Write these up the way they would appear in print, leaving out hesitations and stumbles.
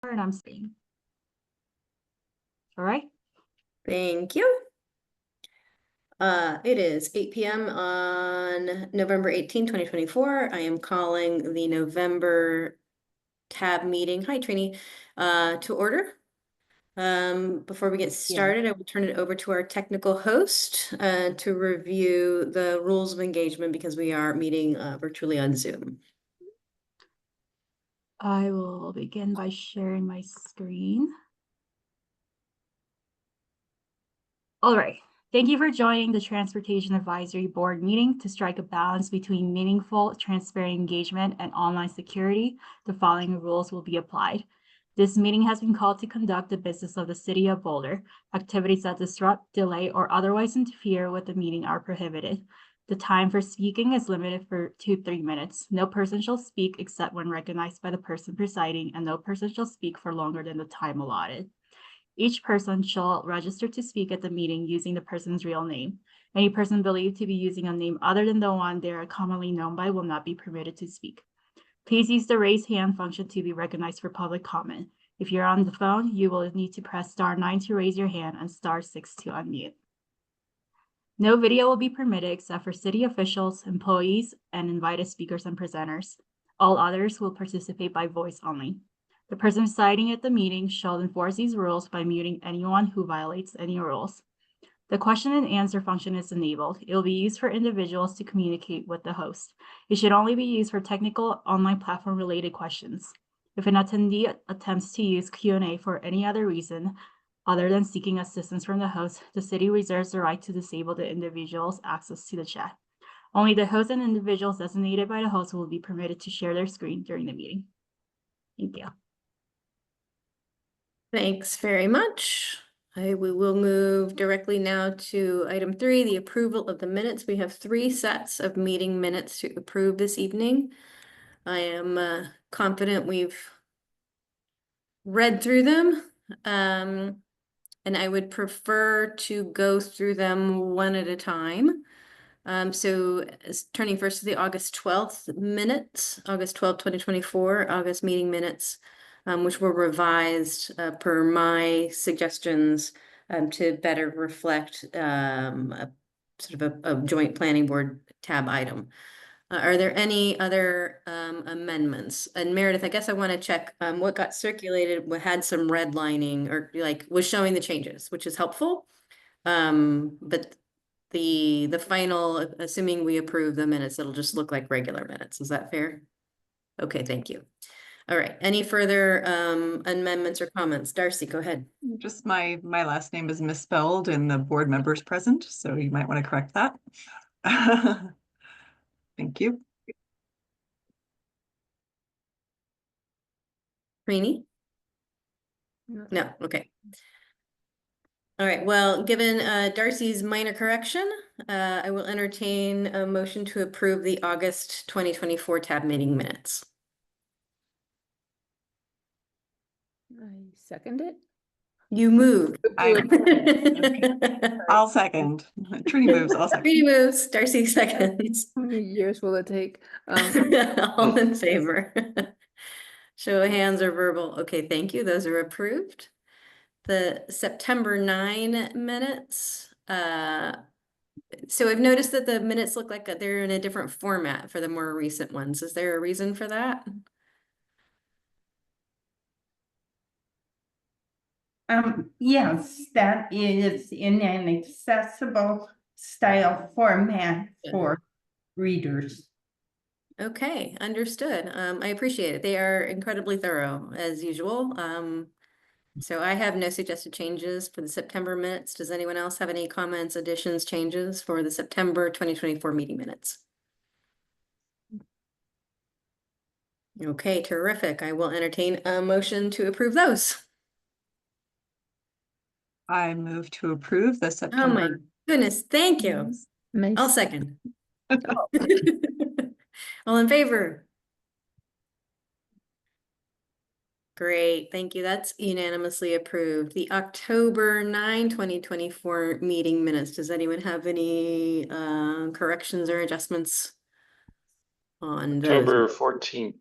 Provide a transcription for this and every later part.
And I'm saying, all right. Thank you. It is 8 p.m. on November 18, 2024. I am calling the November tab meeting, hi Trini, to order. Before we get started, I will turn it over to our technical host to review the rules of engagement because we are meeting virtually on Zoom. I will begin by sharing my screen. All right. Thank you for joining the Transportation Advisory Board meeting to strike a balance between meaningful, transparent engagement and online security. The following rules will be applied. This meeting has been called to conduct the business of the City of Boulder. Activities that disrupt, delay, or otherwise interfere with the meeting are prohibited. The time for speaking is limited to 3 minutes. No person shall speak except when recognized by the person presiding, and no person shall speak for longer than the time allotted. Each person shall register to speak at the meeting using the person's real name. Any person believed to be using a name other than the one they are commonly known by will not be permitted to speak. Please use the raise hand function to be recognized for public comment. If you're on the phone, you will need to press *9 to raise your hand and *6 to unmute. No video will be permitted except for city officials, employees, and invited speakers and presenters. All others will participate by voice only. The person presiding at the meeting shall enforce these rules by muting anyone who violates any rules. The question and answer function is enabled. It will be used for individuals to communicate with the host. It should only be used for technical online platform related questions. If an attendee attempts to use Q&A for any other reason other than seeking assistance from the host, the city reserves the right to disable the individual's access to the chat. Only the host and individuals designated by the host will be permitted to share their screen during the meeting. Thank you. Thanks very much. We will move directly now to item 3, the approval of the minutes. We have 3 sets of meeting minutes to approve this evening. I am confident we've read through them, and I would prefer to go through them one at a time. So turning first to the August 12th minutes, August 12th, 2024, August meeting minutes, which were revised per my suggestions to better reflect a sort of a joint planning board tab item. Are there any other amendments? And Meredith, I guess I want to check what got circulated, what had some redlining or like was showing the changes, which is helpful. But the final, assuming we approve the minutes, it'll just look like regular minutes. Is that fair? Okay, thank you. All right, any further amendments or comments? Darcy, go ahead. Just my last name is misspelled in the board members present, so you might want to correct that. Thank you. Rini? No, okay. All right, well, given Darcy's minor correction, I will entertain a motion to approve the August 2024 tab meeting minutes. I second it. You moved. I'll second. Trini moves, I'll second. Trini moves, Darcy seconds. How many years will it take? All in favor. Show of hands or verbal. Okay, thank you. Those are approved. The September 9 minutes. So I've noticed that the minutes look like they're in a different format for the more recent ones. Is there a reason for that? Yes, that is in an accessible style format for readers. Okay, understood. I appreciate it. They are incredibly thorough as usual. So I have no suggested changes for the September minutes. Does anyone else have any comments, additions, changes for the September 2024 meeting minutes? Okay, terrific. I will entertain a motion to approve those. I move to approve the September. Oh my goodness, thank you. I'll second. All in favor? Great, thank you. That's unanimously approved. The October 9, 2024 meeting minutes. Does anyone have any corrections or adjustments on those? October 14th.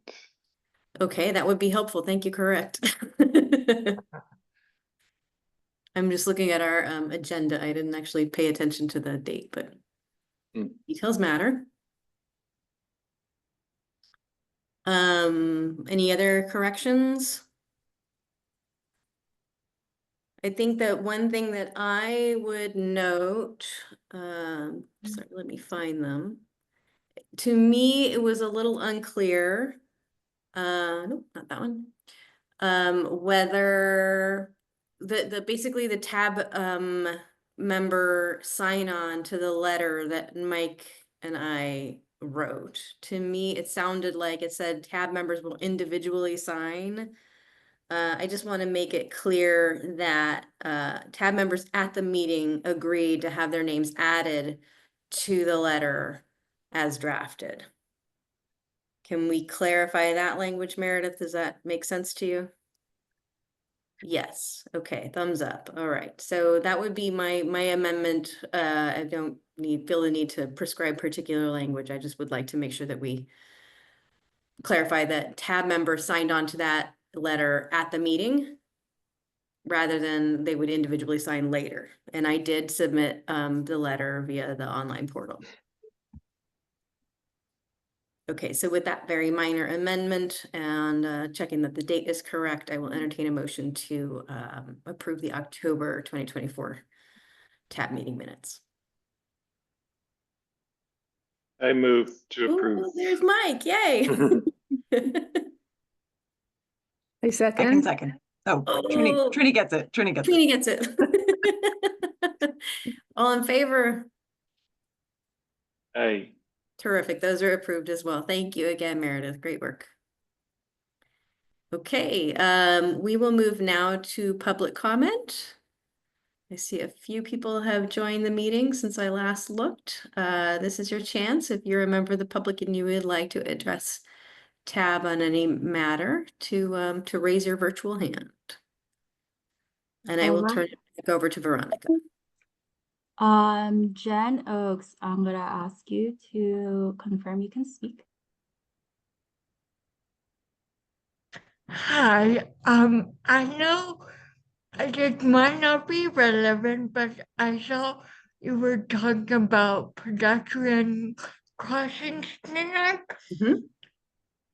Okay, that would be helpful. Thank you, correct. I'm just looking at our agenda. I didn't actually pay attention to the date, but details matter. Any other corrections? I think that one thing that I would note, sorry, let me find them. To me, it was a little unclear. Nope, not that one. Whether the basically the tab member sign on to the letter that Mike and I wrote. To me, it sounded like it said tab members will individually sign. I just want to make it clear that tab members at the meeting agreed to have their names added to the letter as drafted. Can we clarify that language, Meredith? Does that make sense to you? Yes. Okay. Thumbs up. All right. So that would be my amendment. I don't feel the need to prescribe particular language. I just would like to make sure that we clarify that tab members signed on to that letter at the meeting rather than they would individually sign later. And I did submit the letter via the online portal. Okay, so with that very minor amendment and checking that the date is correct, I will entertain a motion to approve the October 2024 tab meeting minutes. I move to Ooh, approve. there's Mike, yay. I I can second. second. Oh, Oh. Trini gets it. Trini gets it. Trini gets it. All in favor? Aye. Terrific. Those are approved as well. Thank you again, Meredith. Great work. Okay, we will move now to public comment. I see a few people have joined the meeting since I last looked. This is your chance if you're a member of the public and you would like to address tab on any matter to raise your virtual hand. And I will turn it back over to Veronica. Jen Oaks, I'm gonna ask you to confirm you can speak. Hi, I know it might not be relevant, but I saw you were talking about pedestrian crossings tonight.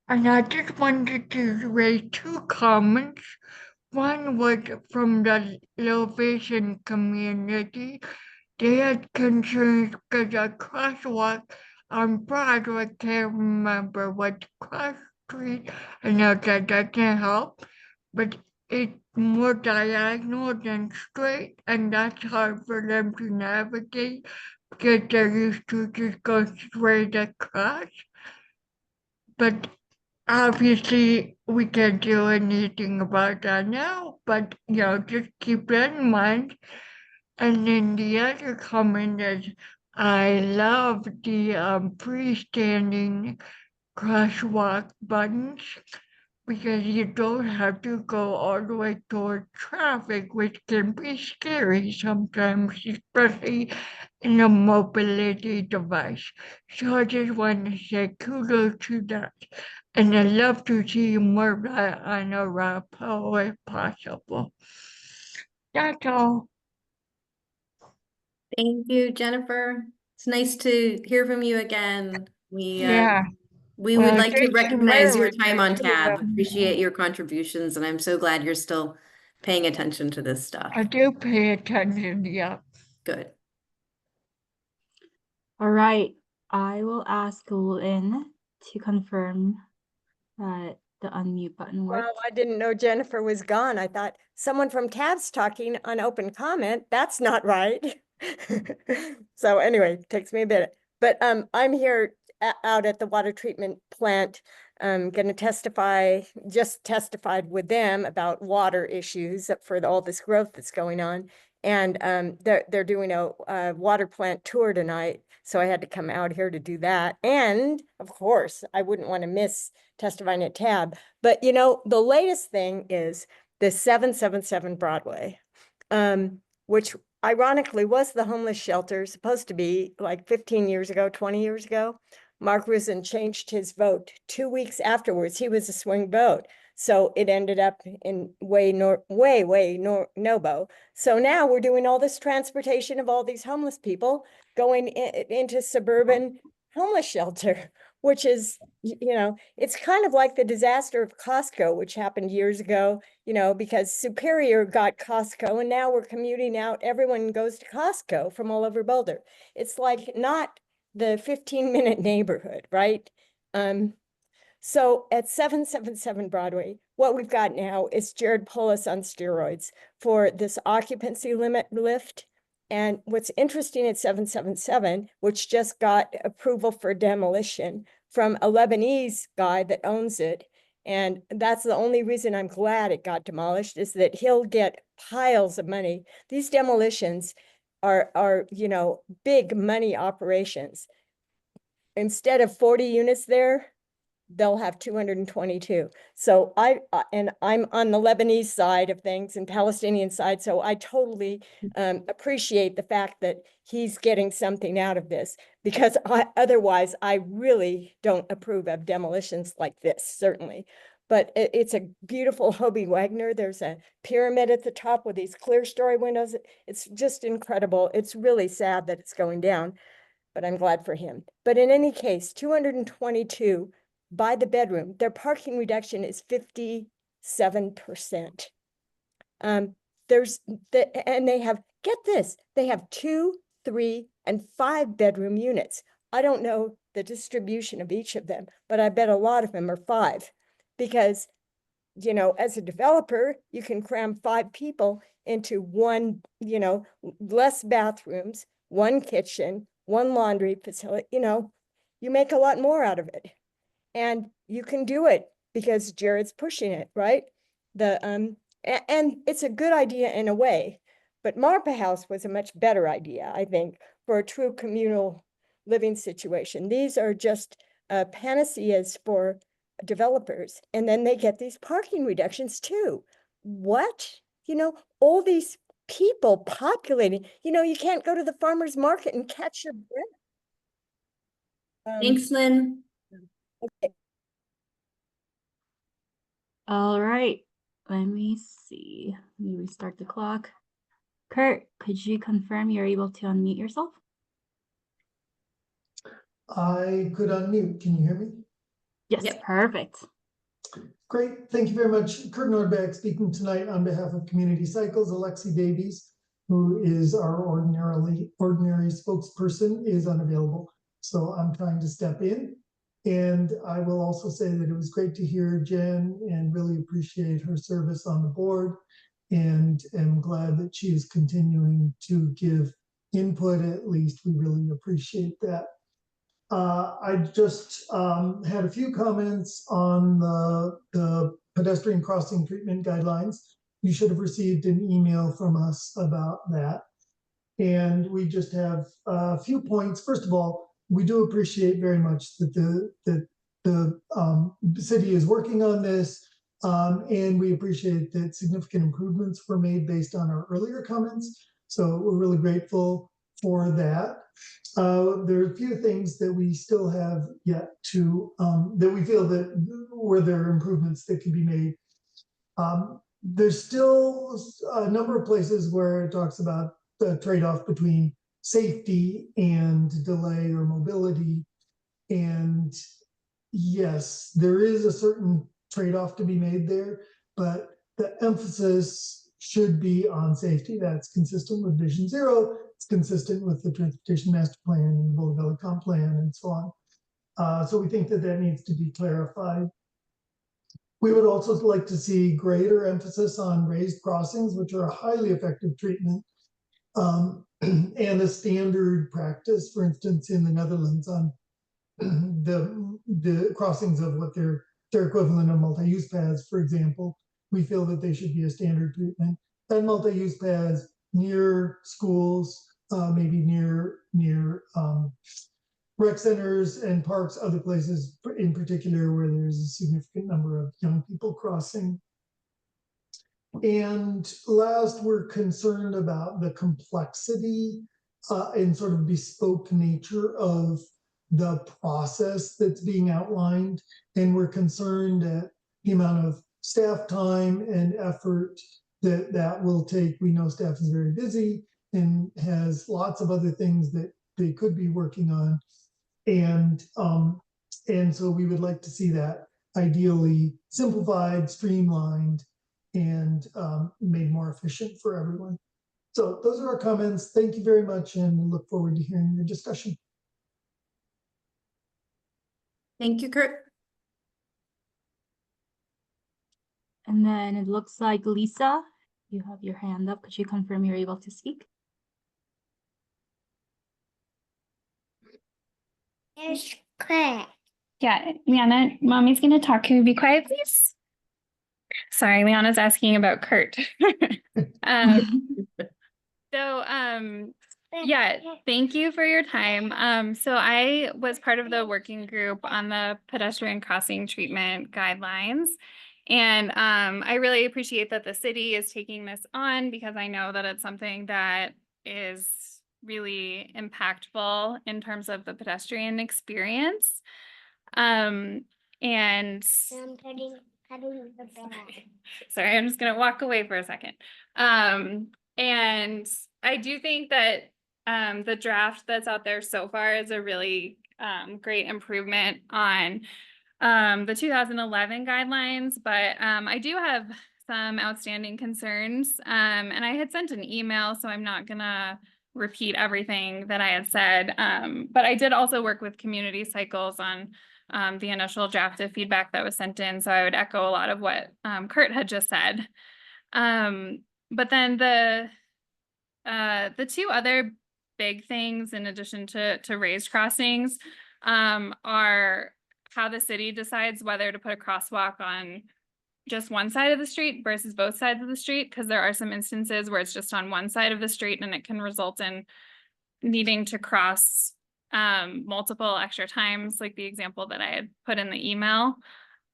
And I just wanted to raise two comments. One was from the low vision community. They had concerns because a crosswalk on Broadway, I can't remember what cross street. I know that doesn't help, but it's more diagonal than straight, and that's hard for them to navigate because they're used to just go straight across. But obviously, we can't do anything about that now, but just keep that in mind. And then the other comment is, I love the freestanding crosswalk buttons because you don't have to go all the way toward traffic, which can be scary sometimes, especially in a mobility device. So I just want to say kudos to that. And I'd love to see more of that on Arapahoe if possible. That's all. Thank you, Jennifer. It's nice to hear from you again. We would Well, like to thanks, recognize your Meredith, time on too. tab. Appreciate your contributions, and I'm so glad you're still paying attention to this stuff. I do pay attention, yeah. Good. All right, I will ask Lynn to confirm that the unmute button worked. Well, I didn't know Jennifer was gone. I thought someone from tab's talking on open comment. That's not right. So anyway, takes me a bit. But I'm here out at the water treatment plant. I'm going to testify, just testified with them about water issues for all this growth that's going on. And they're doing a water plant tour tonight. So I had to come out here to do that. And of course, I wouldn't want to miss testifying at tab. But the latest thing is the 777 Broadway, which ironically was the homeless shelter, supposed to be like 15 years ago, 20 years ago. Mark Risen changed his vote 2 weeks afterwards. He was a swing vote. So it ended up in way no. So now we're doing all this transportation of all these homeless people going into suburban homeless shelter, which is, you know, it's kind of like the disaster of Costco, which happened years ago, you know, because Superior got Costco and now we're commuting out. Everyone goes to Costco from all over Boulder. It's like not the 15-minute neighborhood, right? So at 777 Broadway, what we've got now is Jared Polis on steroids for this occupancy limit lift. And what's interesting at 777, which just got approval for demolition from a Lebanese guy that owns it, and that's the only reason I'm glad it got demolished, is that he'll get piles of money. These demolitions are, you know, big money operations. Instead of 40 units there, they'll have 222. So and I'm on the Lebanese side of things and Palestinian side. So I totally appreciate the fact that he's getting something out of this, because otherwise I really don't approve of demolitions like this, certainly. But it's a beautiful Hobie Wagner. There's a pyramid at the top with these clear story windows. It's just incredible. It's really sad that it's going down, but I'm glad for him. But in any case, 222 by the bedroom, their parking reduction is 57%. And they have, get this, they have 2, 3, and 5 bedroom units. I don't know the distribution of each of them, but I bet a lot of them are 5, because, you know, as a developer, you can cram 5 people into one, you know, less bathrooms, 1 kitchen, 1 laundry facility. You know, you make a lot more out of it. And you can do it because Jared's pushing it, right? And it's a good idea in a way, but Marpa House was a much better idea, I think, for a true communal living situation. These are just panaceas for developers, and then they get these parking reductions too. What? You know, all these people populating, you know, you can't go to the farmer's market and catch your breath. Thanks, Lynn. All right, let me see. Let me restart the clock. Kurt, could you confirm you're able to unmute yourself? I could unmute. Can you hear me? Yes, Yep. perfect. Great. Thank you very much. Kurt Nordbeck speaking tonight on behalf of Community Cycles. Alexi Davies, who is our ordinary spokesperson, is unavailable. So I'm trying to step in. And I will also say that it was great to hear Jen and really appreciate her service on the board, and am glad that she is continuing to give input. At least we really appreciate that. I just had a few comments on the pedestrian crossing treatment guidelines. You should have received an email from us about that. And we just have a few points. First of all, we do appreciate very much that the city is working on this, and we appreciate that significant improvements were made based on our earlier comments. So we're really grateful for that. There are a few things that we still have yet to, that we feel that where there are improvements that can be made. There's still a number of places where it talks about the trade-off between safety and delay or mobility. And yes, there is a certain trade-off to be made there, but the emphasis should be on safety. That's consistent with Vision Zero. It's consistent with the Transportation Master Plan and the Boulder Valley Comp Plan and so on. So we think that that needs to be clarified. We would also like to see greater emphasis on raised crossings, which are a highly effective treatment, and a standard practice, for instance, in the Netherlands on the crossings of what their equivalent of multi-use paths, for example. We feel that they should be a standard treatment. And multi-use paths near schools, maybe near rec centers and parks, other places in particular where there's a significant number of young people crossing. And last, we're concerned about the complexity and sort of bespoke nature of the process that's being outlined. And we're concerned at the amount of staff time and effort that will take. We know staff is very busy and has lots of other things that they could be working on. And so we would like to see that ideally simplified, streamlined, and made more efficient for everyone. So those are our comments. Thank you very much, and we look forward to hearing your discussion. Thank you, Kurt. And then it looks like Lisa, you have your hand up. Could you confirm you're able to speak? Yes, correct. Yeah, Liana, mommy's gonna talk. Can we be quiet, please? Sorry, Liana's asking about Kurt. Yeah, thank you for your time. So I was part of the working group on the pedestrian crossing treatment guidelines. And I really appreciate that the city is taking this on, because I know that it's something that is really impactful in terms of the pedestrian experience. And I'm cutting the bag. sorry, I'm just gonna walk away for a second. And I do think that the draft that's out there so far is a really great improvement on the 2011 guidelines, but I do have some outstanding concerns. And I had sent an email, so I'm not gonna repeat everything that I had said. But I did also work with Community Cycles on the initial draft of feedback that was sent in. So I would echo a lot of what Kurt had just said. But then the two other big things, in addition to raised crossings, are how the city decides whether to put a crosswalk on just one side of the street versus both sides of the street, because there are some instances where it's just on one side of the street and it can result in needing to cross multiple extra times, like the example that I had put in the email.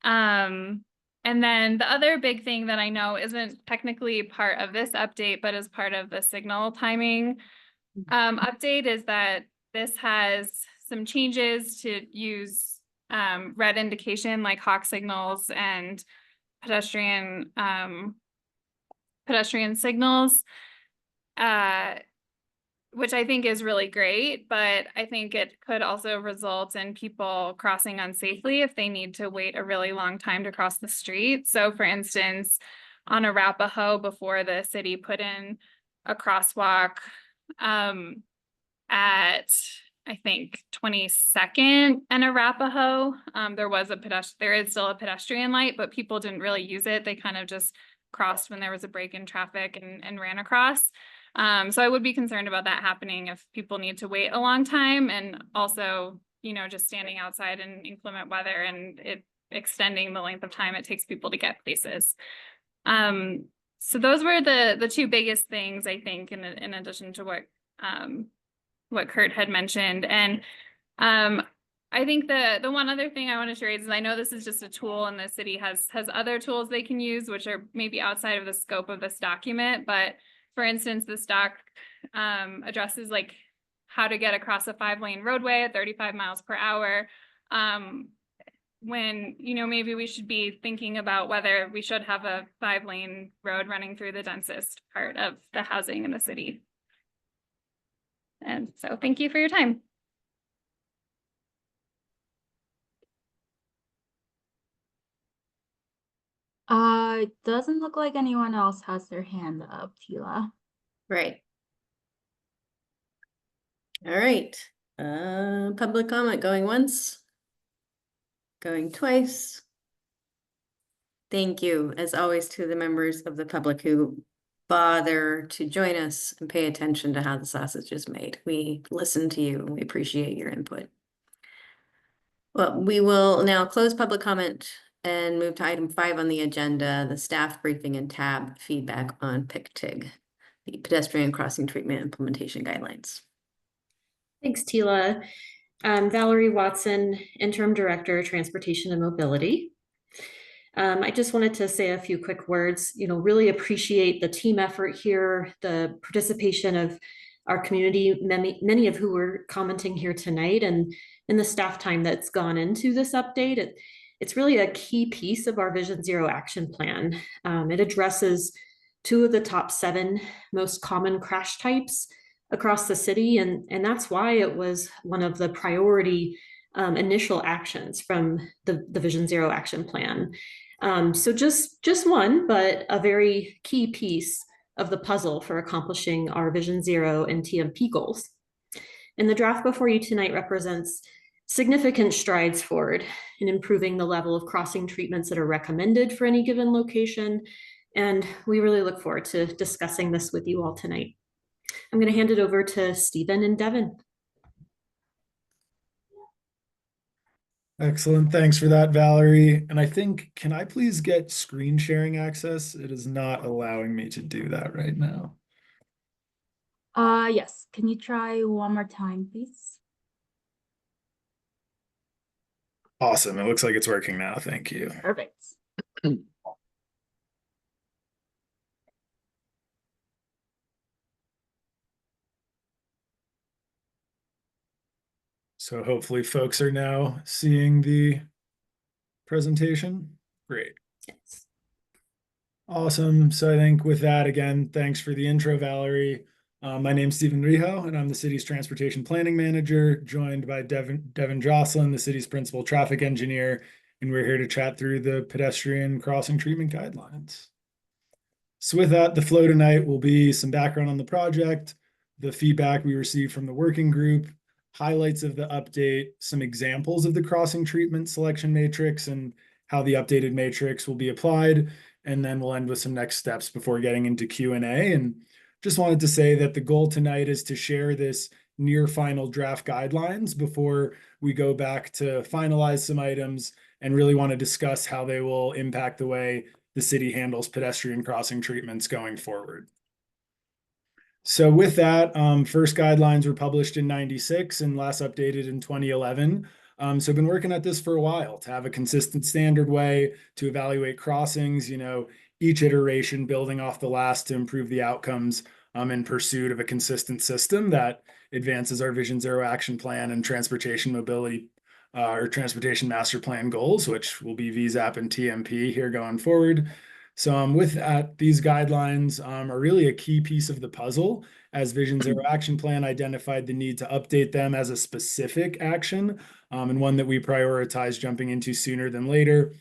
And then the other big thing that I know isn't technically part of this update, but is part of the signal timing update, is that this has some changes to use red indication like hawk signals and pedestrian signals, which I think is really great, but I think it could also result in people crossing unsafely if they need to wait a really long time to cross the street. So for instance, on Arapahoe, before the city put in a crosswalk at, I think, 22nd and Arapahoe, there is still a pedestrian light, but people didn't really use it. They kind of just crossed when there was a break in traffic and ran across. So I would be concerned about that happening if people need to wait a long time, and also, just standing outside in inclement weather and it extending the length of time it takes people to get places. So those were the two biggest things, I think, in addition to what Kurt had mentioned. And I think the one other thing I wanted to raise is, I know this is just a tool and the city has other tools they can use, which are maybe outside of the scope of this document. But for instance, this doc addresses like how to get across a 5-lane roadway at 35 miles per hour. When, maybe we should be thinking about whether we should have a 5-lane road running through the densest part of the housing in the city. And so thank you for your time. It doesn't look like anyone else has their hand up, Tila. Right. All right. Public comment going once, going twice. Thank you, as always, to the members of the public who bother to join us and pay attention to how the sausage is made. We listen to you and we appreciate your input. Well, we will now close public comment and move to item 5 on the agenda, the staff briefing and tab feedback on PICTIG, the pedestrian crossing treatment implementation guidelines. Thanks, Tila. Valerie Watson, Interim Director, Transportation and Mobility. I just wanted to say a few quick words. Really appreciate the team effort here, the participation of our community, many of who were commenting here tonight, and in the staff time that's gone into this update. It's really a key piece of our Vision Zero action plan. It addresses 2 of the top 7 most common crash types across the city, and that's why it was one of the priority initial actions from the Vision Zero action plan. So just one, but a very key piece of the puzzle for accomplishing our Vision Zero and TMP goals. And the draft before you tonight represents significant strides forward in improving the level of crossing treatments that are recommended for any given location. And we really look forward to discussing this with you all tonight. I'm going to hand it over to Stephen and Devin. Excellent. Thanks for that, Valerie. And I think, can I please get screen sharing access? It is not allowing me to do that right now. Yes. Can you try one more time, please? Awesome. It looks like it's working now. Thank you. Perfect. So hopefully folks are now seeing the presentation. Great. Yes. Awesome. So I think with that, again, thanks for the intro, Valerie. My name's Stephen Rijo, and I'm the city's transportation planning manager, joined by Devin Jocelyn, the city's principal traffic engineer, and we're here to chat through the pedestrian crossing treatment guidelines. So with that, the flow tonight will be some background on the project, the feedback we received from the working group, highlights of the update, some examples of the crossing treatment selection matrix and how the updated matrix will be applied, and then we'll end with some next steps before getting into Q&A. And just wanted to say that the goal tonight is to share this near final draft guidelines before we go back to finalize some items, and really want to discuss how they will impact the way the city handles pedestrian crossing treatments going forward. So with that, first guidelines were published in '96 and last updated in 2011. So I've been working at this for a while to have a consistent standard way to evaluate crossings, each iteration building off the last to improve the outcomes in pursuit of a consistent system that advances our Vision Zero action plan and transportation mobility or transportation master plan goals, which will be VZAP and TMP here going forward. So with that, these guidelines are really a key piece of the puzzle, as Vision Zero action plan identified the need to update them as a specific action, and one that we prioritize jumping into sooner than later.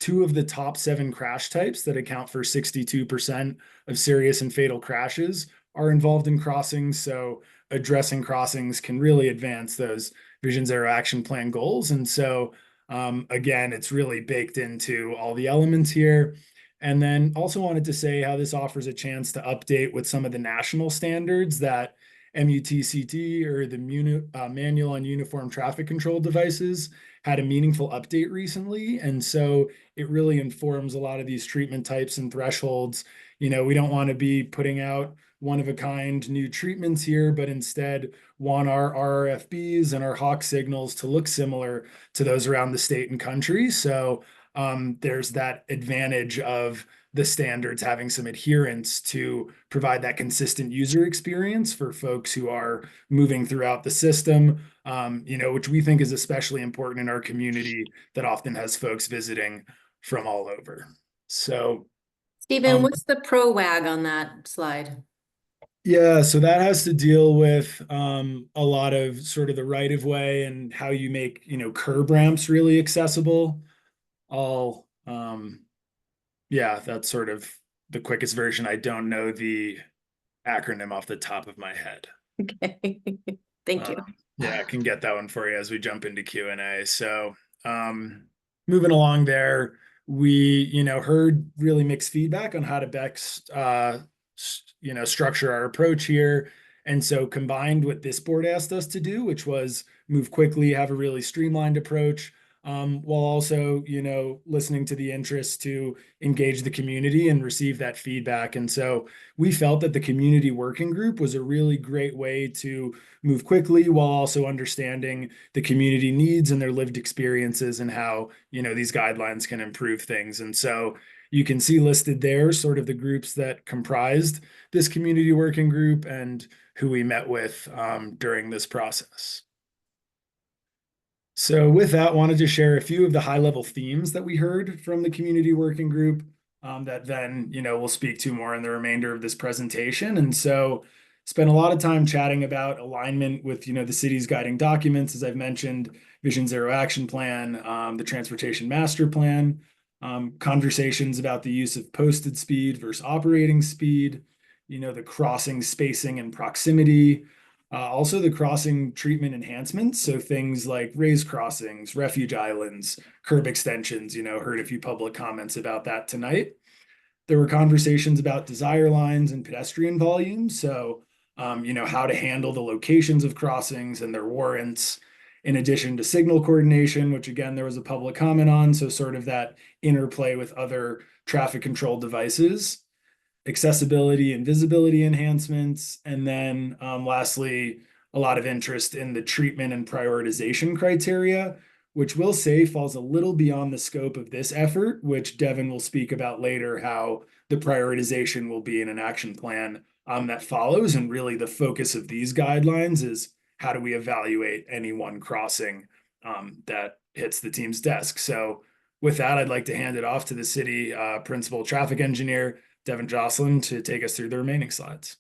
2 of the top 7 crash types that account for 62% of serious and fatal crashes are involved in crossings. So addressing crossings can really advance those Vision Zero action plan goals. And so again, it's really baked into all the elements here. And then also wanted to say how this offers a chance to update with some of the national standards that MUTCT, or the Manual on Uniform Traffic Control Devices, had a meaningful update recently. And so it really informs a lot of these treatment types and thresholds. We don't want to be putting out one-of-a-kind new treatments here, but instead want our RRFBs and our Hawk signals to look similar to those around the state and country. So there's that advantage of the standards having some adherence to provide that consistent user experience for folks who are moving throughout the system, which we think is especially important in our community that often has folks visiting from all over. So, Stephen, what's the ProWag on that slide? Yeah, so that has to deal with a lot of sort of the right of way and how you make, curb ramps really accessible. Yeah, that's sort of the quickest version. I don't know the acronym off the top of my head. Okay, thank you. Yeah, I can get that one for you as we jump into Q&A. So moving along there, we, heard really mixed feedback on how to best, structure our approach here. And so combined what this board asked us to do, which was move quickly, have a really streamlined approach, while also, listening to the interest to engage the community and receive that feedback. And so we felt that the community working group was a really great way to move quickly while also understanding the community needs and their lived experiences and how, these guidelines can improve things. And so you can see listed there sort of the groups that comprised this community working group and who we met with during this process. So with that, wanted to share a few of the high-level themes that we heard from the community working group that then, we'll speak to more in the remainder of this presentation. And so spent a lot of time chatting about alignment with, the city's guiding documents, as I've mentioned, Vision Zero Action Plan, the Transportation Master Plan, conversations about the use of posted speed versus operating speed, the crossing spacing and proximity, also the crossing treatment enhancements. So things like raised crossings, refuge islands, curb extensions, heard a few public comments about that tonight. There were conversations about desire lines and pedestrian volumes. So, how to handle the locations of crossings and their warrants, in addition to signal coordination, which again, there was a public comment on. So sort of that interplay with other traffic control devices, accessibility and visibility enhancements. And then lastly, a lot of interest in the treatment and prioritization criteria, which we'll say falls a little beyond the scope of this effort, which Devin will speak about later, how the prioritization will be in an action plan that follows. And really the focus of these guidelines is how do we evaluate any one crossing that hits the team's desk. So with that, I'd like to hand it off to the city principal traffic engineer, Devin Jocelyn, to take us through the remaining slides.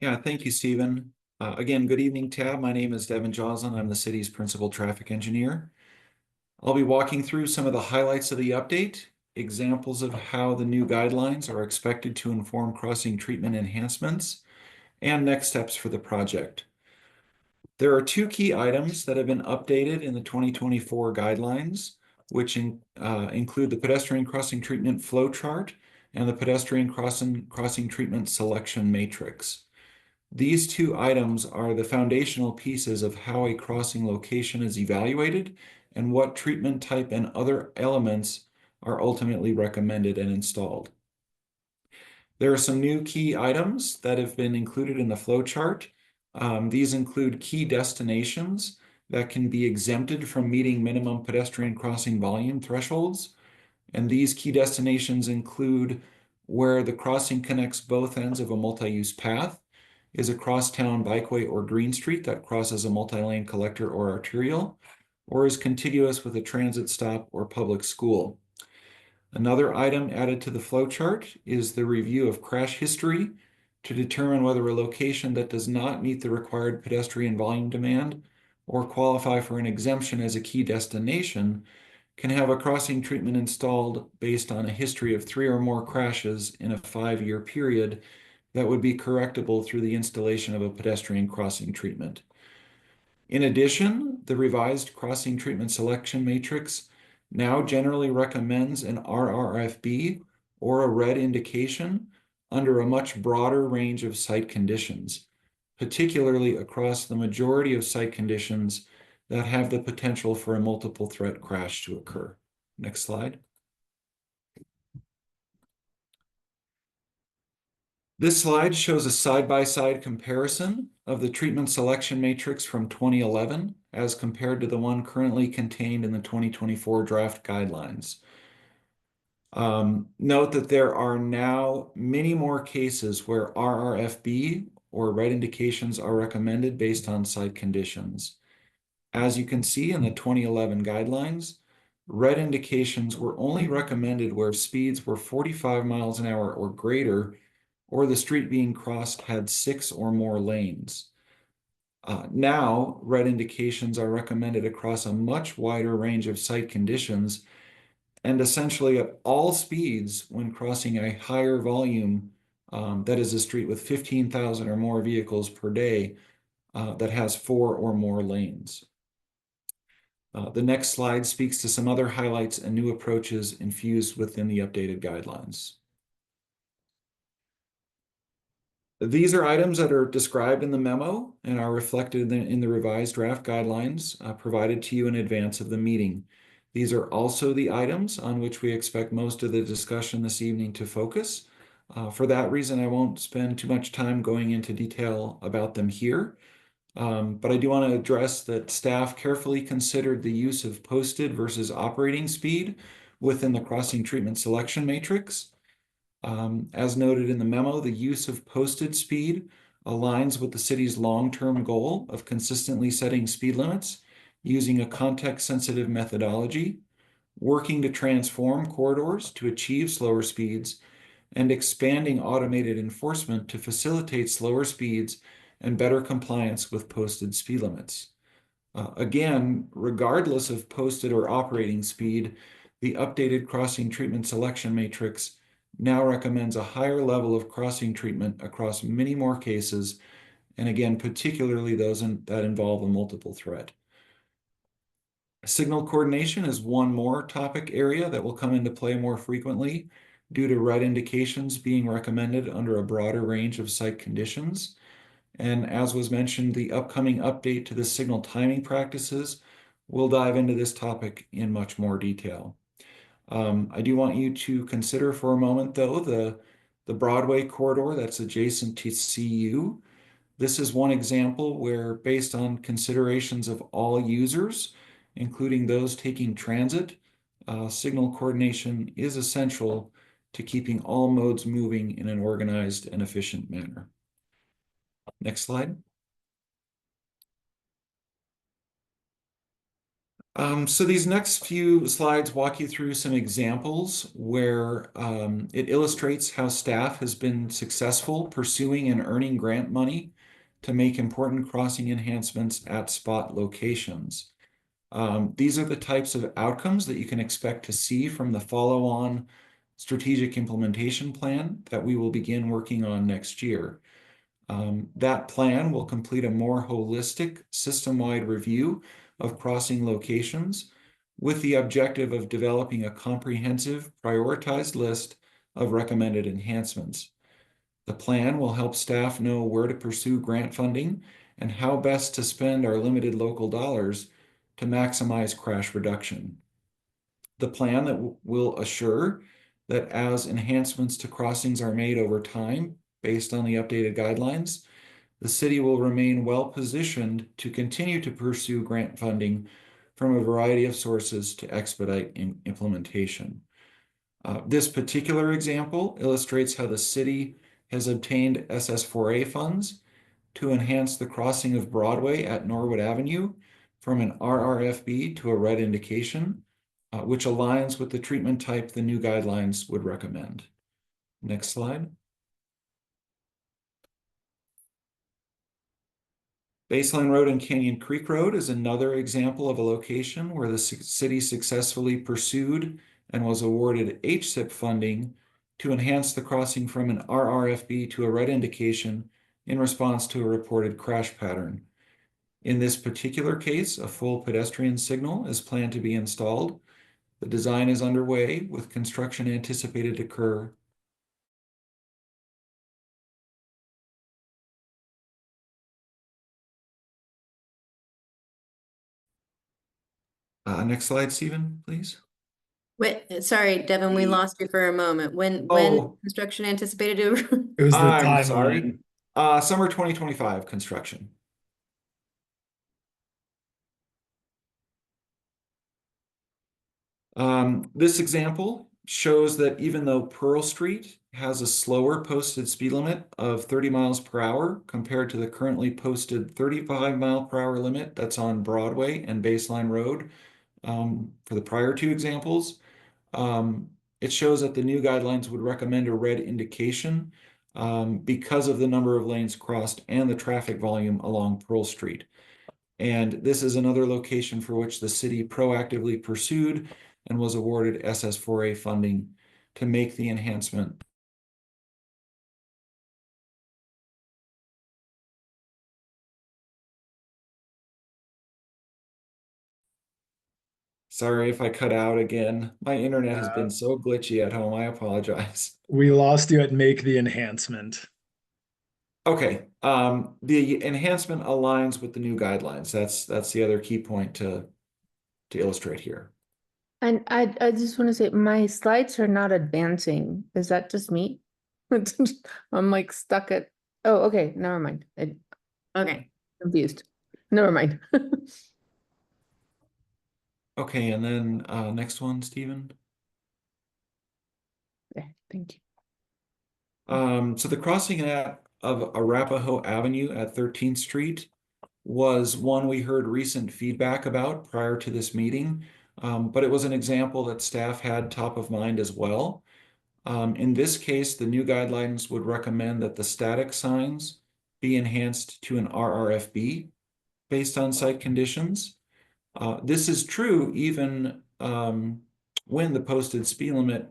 Yeah, thank you, Stephen. Again, good evening, TAB. My name is Devin Jocelyn. I'm the city's principal traffic engineer. I'll be walking through some of the highlights of the update, examples of how the new guidelines are expected to inform crossing treatment enhancements, and next steps for the project. There are two key items that have been updated in the 2024 guidelines, which include the pedestrian crossing treatment flow chart and the pedestrian crossing treatment selection matrix. These two items are the foundational pieces of how a crossing location is evaluated and what treatment type and other elements are ultimately recommended and installed. There are some new key items that have been included in the flow chart. These include key destinations that can be exempted from meeting minimum pedestrian crossing volume thresholds. And these key destinations include where the crossing connects both ends of a multi-use path, is a crosstown bikeway or green street that crosses a multi-lane collector or arterial, or is contiguous with a transit stop or public school. Another item added to the flow chart is the review of crash history to determine whether a location that does not meet the required pedestrian volume demand or qualify for an exemption as a key destination can have a crossing treatment installed based on a history of 3 or more crashes in a 5-year period that would be correctable through the installation of a pedestrian crossing treatment. In addition, the revised crossing treatment selection matrix now generally recommends an RRFB or a red indication under a much broader range of site conditions, particularly across the majority of site conditions that have the potential for a multiple threat crash to occur. Next slide. This slide shows a side-by-side comparison of the treatment selection matrix from 2011 as compared to the one currently contained in the 2024 draft guidelines. Note that there are now many more cases where RRFB or red indications are recommended based on site conditions. As you can see in the 2011 guidelines, red indications were only recommended where speeds were 45 miles an hour or greater, or the street being crossed had 6 or more lanes. Now, red indications are recommended across a much wider range of site conditions and essentially at all speeds when crossing a higher volume, that is a street with 15,000 or more vehicles per day that has 4 or more lanes. The next slide speaks to some other highlights and new approaches infused within the updated guidelines. These are items that are described in the memo and are reflected in the revised draft guidelines provided to you in advance of the meeting. These are also the items on which we expect most of the discussion this evening to focus. For that reason, I won't spend too much time going into detail about them here. But I do want to address that staff carefully considered the use of posted versus operating speed within the crossing treatment selection matrix. As noted in the memo, the use of posted speed aligns with the city's long-term goal of consistently setting speed limits using a context-sensitive methodology, working to transform corridors to achieve slower speeds, and expanding automated enforcement to facilitate slower speeds and better compliance with posted speed limits. Again, regardless of posted or operating speed, the updated crossing treatment selection matrix now recommends a higher level of crossing treatment across many more cases, and again, particularly those that involve a multiple threat. Signal coordination is one more topic area that will come into play more frequently due to red indications being recommended under a broader range of site conditions. And as was mentioned, the upcoming update to the signal timing practices will dive into this topic in much more detail. I do want you to consider for a moment, though, the Broadway corridor that's adjacent to CU. This is one example where, based on considerations of all users, including those taking transit, signal coordination is essential to keeping all modes moving in an organized and efficient manner. Next slide. So these next few slides walk you through some examples where it illustrates how staff has been successful pursuing and earning grant money to make important crossing enhancements at spot locations. These are the types of outcomes that you can expect to see from the follow-on strategic implementation plan that we will begin working on next year. That plan will complete a more holistic system-wide review of crossing locations with the objective of developing a comprehensive, prioritized list of recommended enhancements. The plan will help staff know where to pursue grant funding and how best to spend our limited local dollars to maximize crash reduction. The plan that will assure that as enhancements to crossings are made over time based on the updated guidelines, the city will remain well positioned to continue to pursue grant funding from a variety of sources to expedite implementation. This particular example illustrates how the city has obtained SS4A funds to enhance the crossing of Broadway at Norwood Avenue from an RRFB to a red indication, which aligns with the treatment type the new guidelines would recommend. Next slide. Baseline Road and Canyon Creek Road is another example of a location where the city successfully pursued and was awarded HSIP funding to enhance the crossing from an RRFB to a red indication in response to a reported crash pattern. In this particular case, a full pedestrian signal is planned to be installed. The design is underway with construction anticipated to occur next slide, Stephen, please. Wait, sorry, Devin, we lost you for a moment. When construction anticipated to? It was the I'm timeline. sorry. Summer 2025 construction. This example shows that even though Pearl Street has a slower posted speed limit of 30 miles per hour compared to the currently posted 35-mile-per-hour limit that's on Broadway and Baseline Road, for the prior two examples, it shows that the new guidelines would recommend a red indication because of the number of lanes crossed and the traffic volume along Pearl Street. And this is another location for which the city proactively pursued and was awarded SS4A funding to make the enhancement. Sorry if I cut out again. My internet has been so glitchy at home. I apologize. We lost you at make the enhancement. Okay. The enhancement aligns with the new guidelines. That's the other key point to illustrate here. And I just want to say my slides are not advancing. Is that just me? I'm like stuck at, oh, okay, never mind. Okay. Confused. Never mind. Okay, and then next one, Stephen. Thank you. So the crossing of Arapahoe Avenue at 13th Street was one we heard recent feedback about prior to this meeting, but it was an example that staff had top of mind as well. In this case, the new guidelines would recommend that the static signs be enhanced to an RRFB based on site conditions. This is true even when the posted speed limit,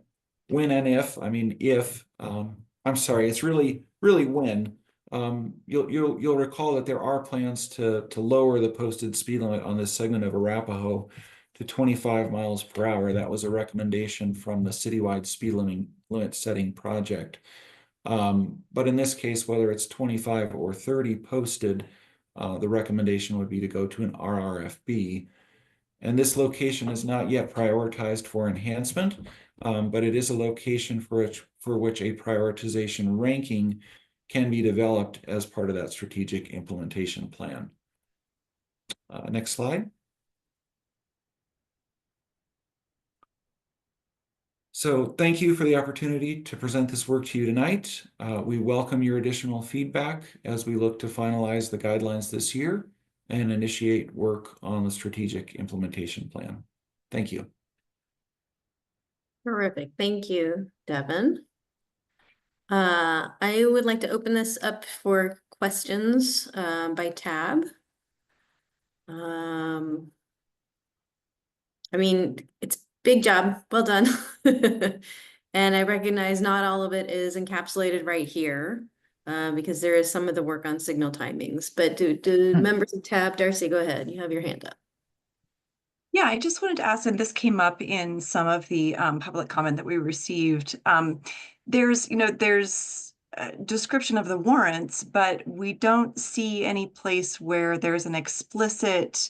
when and if, I mean, if, I'm sorry, it's really when. You'll recall that there are plans to lower the posted speed limit on this segment of Arapahoe to 25 miles per hour. That was a recommendation from the citywide speed limit setting project. But in this case, whether it's 25 or 30 posted, the recommendation would be to go to an RRFB. And this location is not yet prioritized for enhancement, but it is a location for which a prioritization ranking can be developed as part of that strategic implementation plan. Next slide. So thank you for the opportunity to present this work to you tonight. We welcome your additional feedback as we look to finalize the guidelines this year and initiate work on the strategic implementation plan. Thank you. Terrific. Thank you, Devin. I would like to open this up for questions by tab. I mean, it's big job. Well done. And I recognize not all of it is encapsulated right here because there is some of the work on signal timings. But do members of tab, Darcy, go ahead. You have your hand up. Yeah, I just wanted to ask, and this came up in some of the public comment that we received. There's a description of the warrants, but we don't see any place where there's an explicit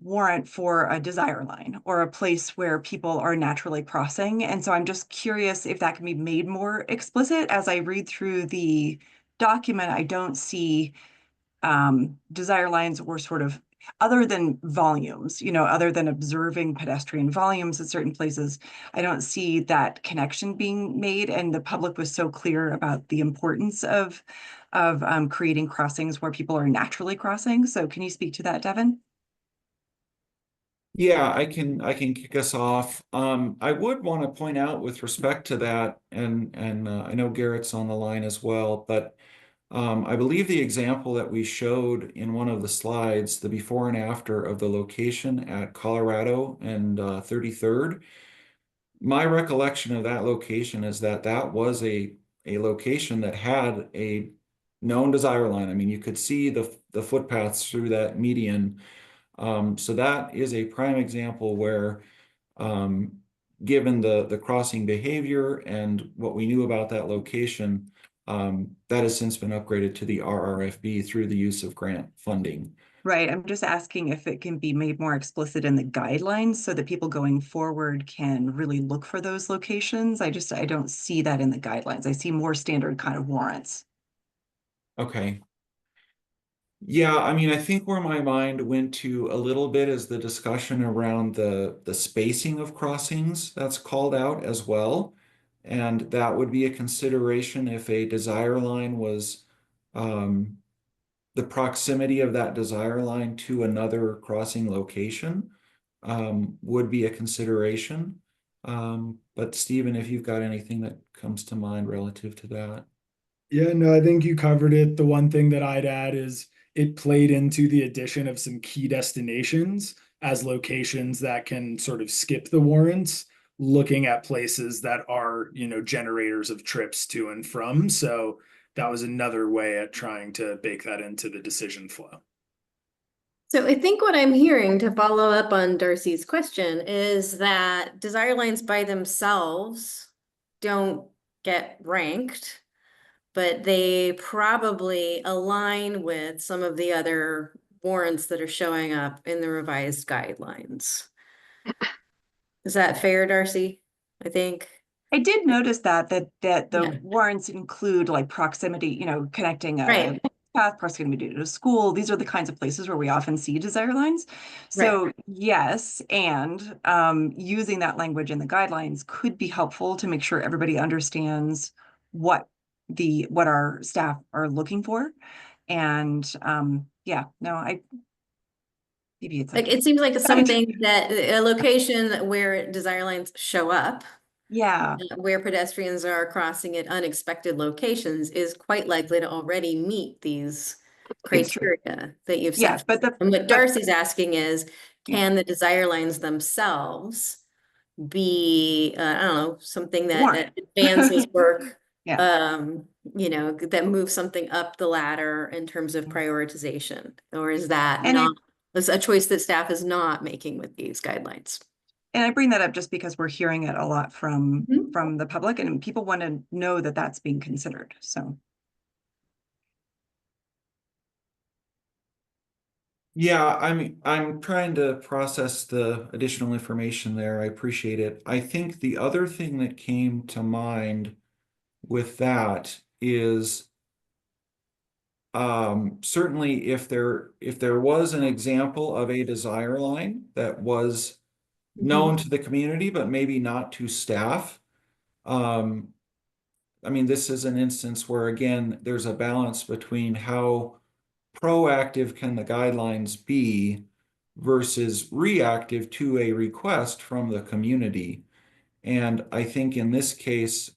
warrant for a desire line or a place where people are naturally crossing. And so I'm just curious if that can be made more explicit. As I read through the document, I don't see desire lines or sort of, other than volumes, other than observing pedestrian volumes at certain places, I don't see that connection being made. And the public was so clear about the importance of creating crossings where people are naturally crossing. So can you speak to that, Devin? Yeah, I can kick us off. I would want to point out with respect to that, and I know Garrett's on the line as well, but I believe the example that we showed in one of the slides, the before and after of the location at Colorado and 33rd, my recollection of that location is that that was a location that had a known desire line. I mean, you could see the footpaths through that median. So that is a prime example where, given the crossing behavior and what we knew about that location, that has since been upgraded to the RRFB through the use of grant funding. Right. I'm just asking if it can be made more explicit in the guidelines so that people going forward can really look for those locations. I don't see that in the guidelines. I see more standard kind of warrants. Okay. Yeah, I mean, I think where my mind went to a little bit is the discussion around the spacing of crossings that's called out as well. And that would be a consideration if a desire line was the proximity of that desire line to another crossing location would be a consideration. But Stephen, if you've got anything that comes to mind relative to that. Yeah, no, I think you covered it. The one thing that I'd add is it played into the addition of some key destinations as locations that can sort of skip the warrants, looking at places that are, generators of trips to and from. So that was another way at trying to bake that into the decision flow. So I think what I'm hearing, to follow up on Darcy's question, is that desire lines by themselves don't get ranked, but they probably align with some of the other warrants that are showing up in the revised guidelines. Is that fair, Darcy? I think. I did notice that the warrants include like proximity, connecting a path, proximity to school. These are the kinds of places where we often see desire lines. So yes, and using that language in the guidelines could be helpful to make sure everybody understands what our staff are looking for. And yeah, no, maybe it's Like, it seems like something that a location where desire lines show up, yeah, where pedestrians are crossing at unexpected locations, is quite likely to already meet these It's true. criteria that you've Yeah, set. but And what but- Darcy's asking is, Yeah. can the desire lines themselves be, I don't know, something that Warrant. advances work, Yeah. you know, that moves something up the ladder in terms of prioritization? Or is that And not, is a choice that staff is not making with these guidelines? And I bring that up just because we're hearing it a lot from Mhm. the public, and people want to know that that's being considered. So Yeah, I'm trying to process the additional information there. I appreciate it. I think the other thing that came to mind with that is certainly if there was an example of a desire line that was known to the community, but maybe not to staff. I mean, this is an instance where, again, there's a balance between how proactive can the guidelines be versus reactive to a request from the community. And I think in this case,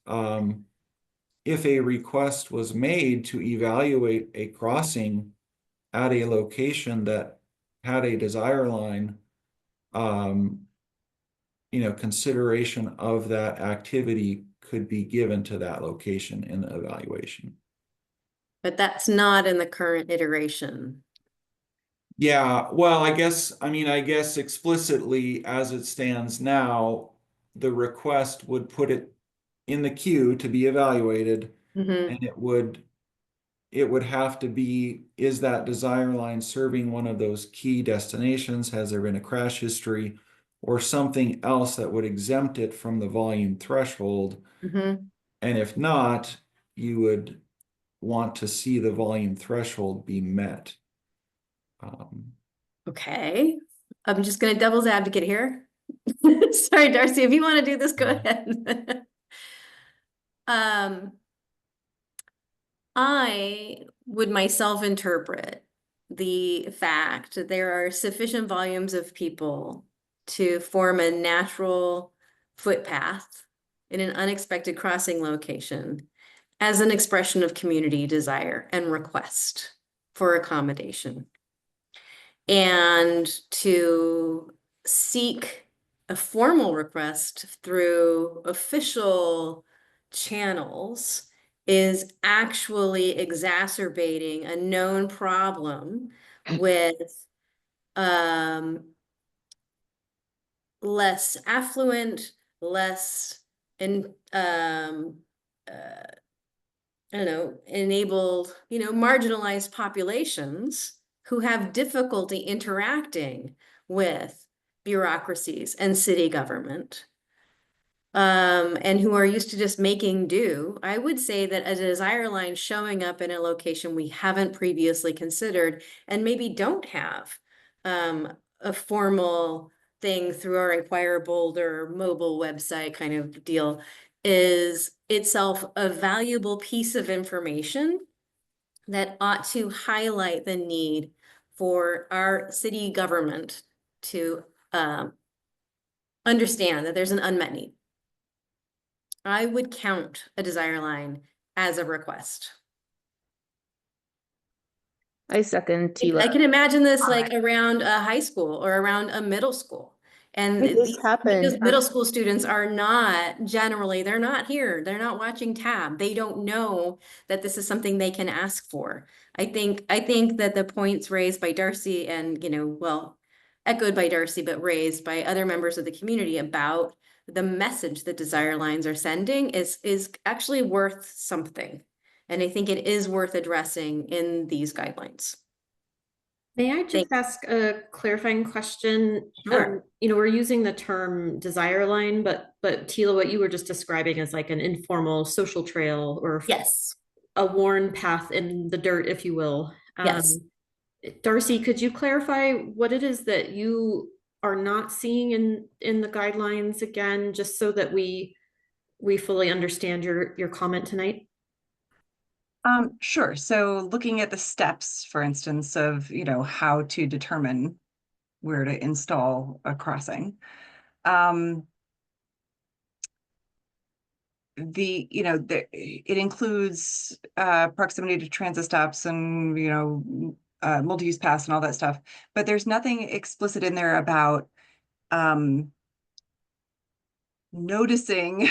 if a request was made to evaluate a crossing at a location that had a desire line, you know, consideration of that activity could be given to that location in the evaluation. But that's not in the current iteration. Yeah, well, I guess explicitly as it stands now, the request would put it in the queue to be evaluated, and it would have to be, is that desire line serving one of those key destinations? Has there been a crash history or something else that would exempt it from the volume threshold? And if not, you would want to see the volume threshold be met. Okay, I'm just gonna devil's advocate here. Sorry, Darcy, if you want to do this, go ahead. I would myself interpret the fact that there are sufficient volumes of people to form a natural footpath in an unexpected crossing location as an expression of community desire and request for accommodation. And to seek a formal request through official channels is actually exacerbating a known problem with less affluent, less I don't know, enabled, you know, marginalized populations who have difficulty interacting with bureaucracies and city government, and who are used to just making do. I would say that a desire line showing up in a location we haven't previously considered and maybe don't have a formal thing through our Inquire Boulder mobile website kind of deal is itself a valuable piece of information that ought to highlight the need for our city government to understand that there's an unmet need. I would count a desire line as a request. I second Tila. I can imagine this like around a high school or around a middle school. And This happened. because middle school students are not generally, they're not here, they're not watching tab. They don't know that this is something they can ask for. I think that the points raised by Darcy and, you know, well, echoed by Darcy, but raised by other members of the community about the message that desire lines are sending is actually worth something. And I think it is worth addressing in these guidelines. May I just ask a clarifying question? Sure. You know, we're using the term desire line, but Tila, what you were just describing is like an informal social trail or yes. a worn path in the dirt, if you will. Yes. Darcy, could you clarify what it is that you are not seeing in the guidelines again, just so that we fully understand your comment tonight? Sure. So looking at the steps, for instance, of, how to determine where to install a crossing. It includes proximity to transit stops and, multi-use paths and all that stuff, but there's nothing explicit in there about noticing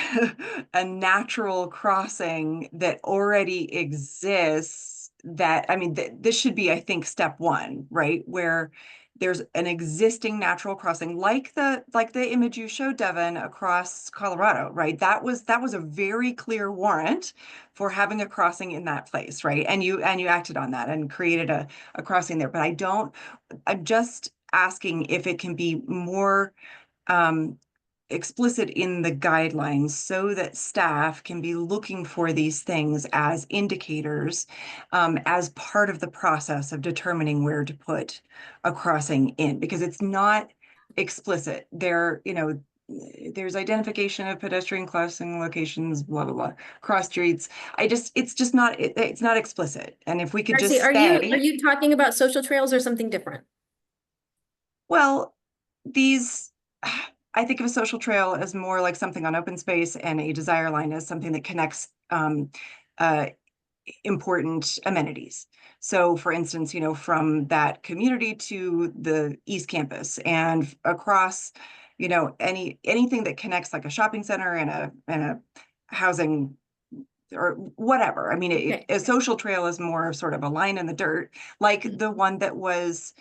a natural crossing that already exists. This should be, I think, step one, right? Where there's an existing natural crossing, like the image you showed, Devin, across Colorado, right? That was a very clear warrant for having a crossing in that place, right? And you acted on that and created a crossing there. But I'm just asking if it can be more explicit in the guidelines so that staff can be looking for these things as indicators as part of the process of determining where to put a crossing in, because it's not explicit. There's identification of pedestrian crossing locations, blah, blah, blah, cross streets. It's not explicit. And if we could Darcy, just are say, you talking about social trails or something different? well, I think of a social trail as more like something on open space, and a desire line as something that connects important amenities. So for instance, from that community to the East Campus and across, anything that connects, like a shopping center and a housing or whatever. A social trail is more sort of a line in the dirt, like the one that was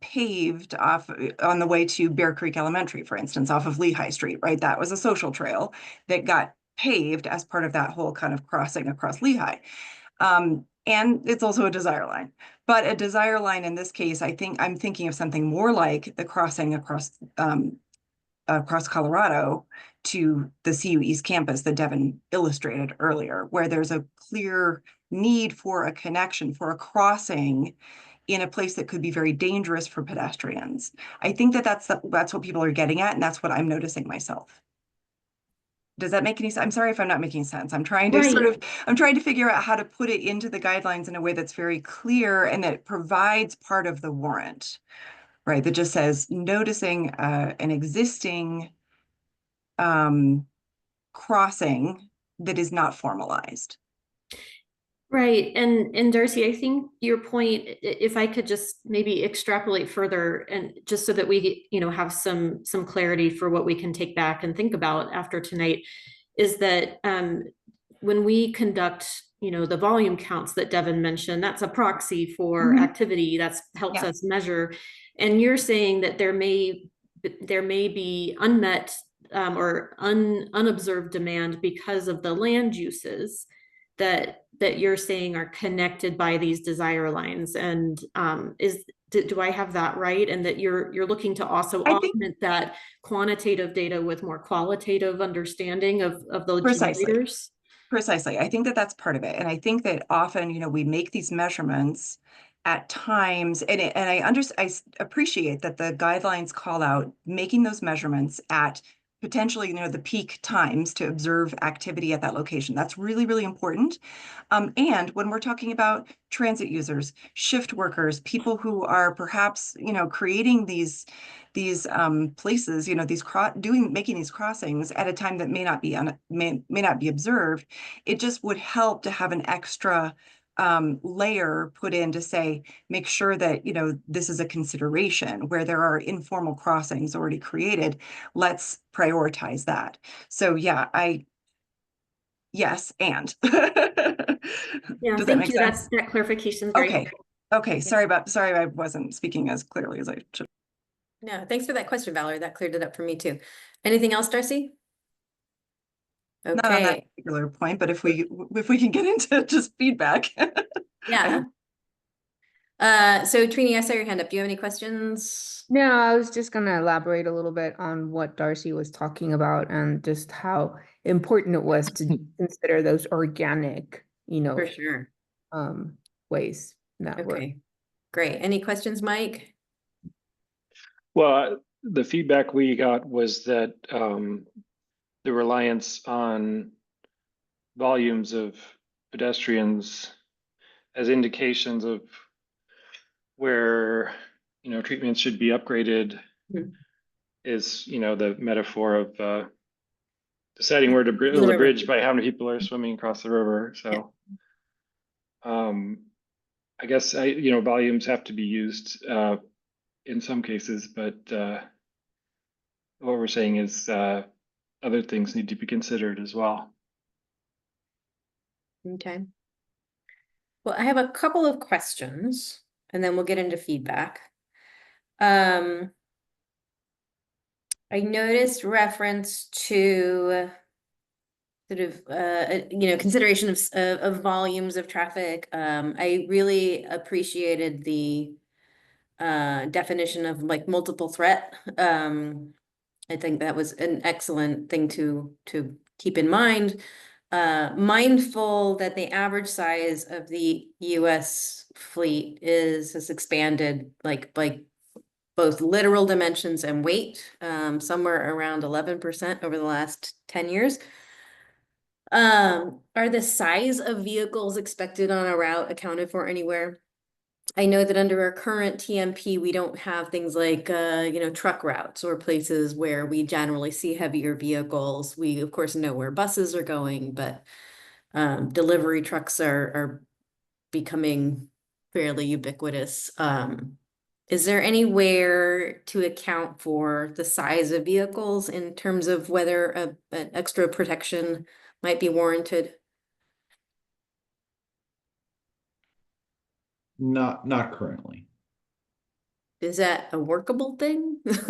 paved off on the way to Bear Creek Elementary, for instance, off of Lehigh Street, right? That was a social trail that got paved as part of that whole kind of crossing across Lehigh. And it's also a desire line. But a desire line in this case, I think I'm thinking of something more like the crossing across Colorado to the CU East Campus that Devin illustrated earlier, where there's a clear need for a connection, for a crossing in a place that could be very dangerous for pedestrians. I think that's what people are getting at, and that's what I'm noticing myself. Does that make any sense? I'm sorry if I'm not making sense. I'm trying to I'm trying to figure out how to put it into the guidelines in a way that's very clear and that provides part of the warrant, right? That just says noticing an existing crossing that is not formalized. Right. And Darcy, I think your point, if I could just maybe extrapolate further, and just so that we, have some clarity for what we can take back and think about after tonight, is that when we conduct, the volume counts that Devin mentioned, that's a proxy for activity that helps us measure. And you're saying that there may be unmet or unobserved demand because of the land uses that you're saying are connected by these desire lines. And do I have that right? And that you're looking to also augment that quantitative data with more qualitative understanding of the generators? Precisely. I think that that's part of it. And I think that often, we make these measurements at times, and I appreciate that the guidelines call out making those measurements at potentially, the peak times to observe activity at that location. That's really, really important. And when we're talking about transit users, shift workers, people who are perhaps, creating these places, making these crossings at a time that may not be observed, it just would help to have an extra layer put in to say, make sure that, this is a consideration where there are informal crossings already created. Let's prioritize that. So yeah, yes, and. Yeah, Does that make sense? That clarification is very helpful. Okay. Sorry, I wasn't speaking as clearly as I should. No, thanks for that question, Valerie. That cleared it up for me too. Anything else, Darcy? Okay. Not on that particular point, but if we can get into just feedback. Yeah. So Trini, I saw your hand up. Do you have any questions? No, I was just going to elaborate a little bit on what Darcy was talking about and just how important it was to consider those organic For sure. ways that work. Okay, great. Any questions, Mike? Well, the feedback we got was that the reliance on volumes of pedestrians as indications of where, treatments should be upgraded Mhm. is, the metaphor of deciding where to build a river. bridge by how many people are swimming across the river. So, I guess volumes have to be used in some cases, but what we're saying is other things need to be considered as well. Okay. Well, I have a couple of questions and then we'll get into feedback. I noticed reference to sort of consideration of volumes of traffic. I really appreciated the definition of like multiple threat. I think that was an excellent thing to keep in mind. Mindful that the average size of the US fleet has expanded like both literal dimensions and weight, somewhere around 11% over the last 10 years. Are the size of vehicles expected on a route accounted for anywhere? I know that under our current TMP, we don't have things like, truck routes or places where we generally see heavier vehicles. We, of course, know where buses are going, but delivery trucks are becoming fairly ubiquitous. Is there anywhere to account for the size of vehicles in terms of whether an extra protection might be warranted? Not currently. Is that a workable thing? Because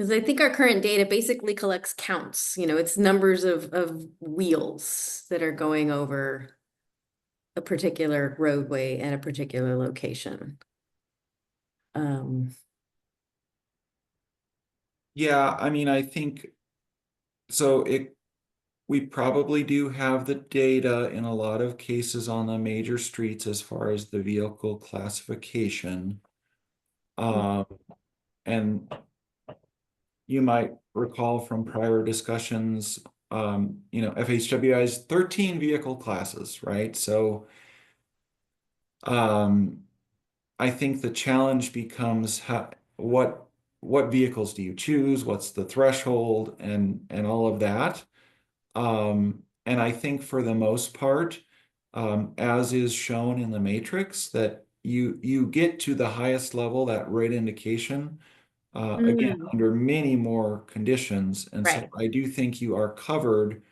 I think our current data basically collects counts, it's numbers of wheels that are going over a particular roadway and a particular location. Yeah, I mean, I think so. We probably do have the data in a lot of cases on the major streets as far as the vehicle classification. And you might recall from prior discussions, FHWA has 13 vehicle classes, right? So I think the challenge becomes what vehicles do you choose? What's the threshold and all of that? And I think for the most part, as is shown in the matrix, that you get to the highest level, that red indication, again, under many more conditions. And so I do think you are covered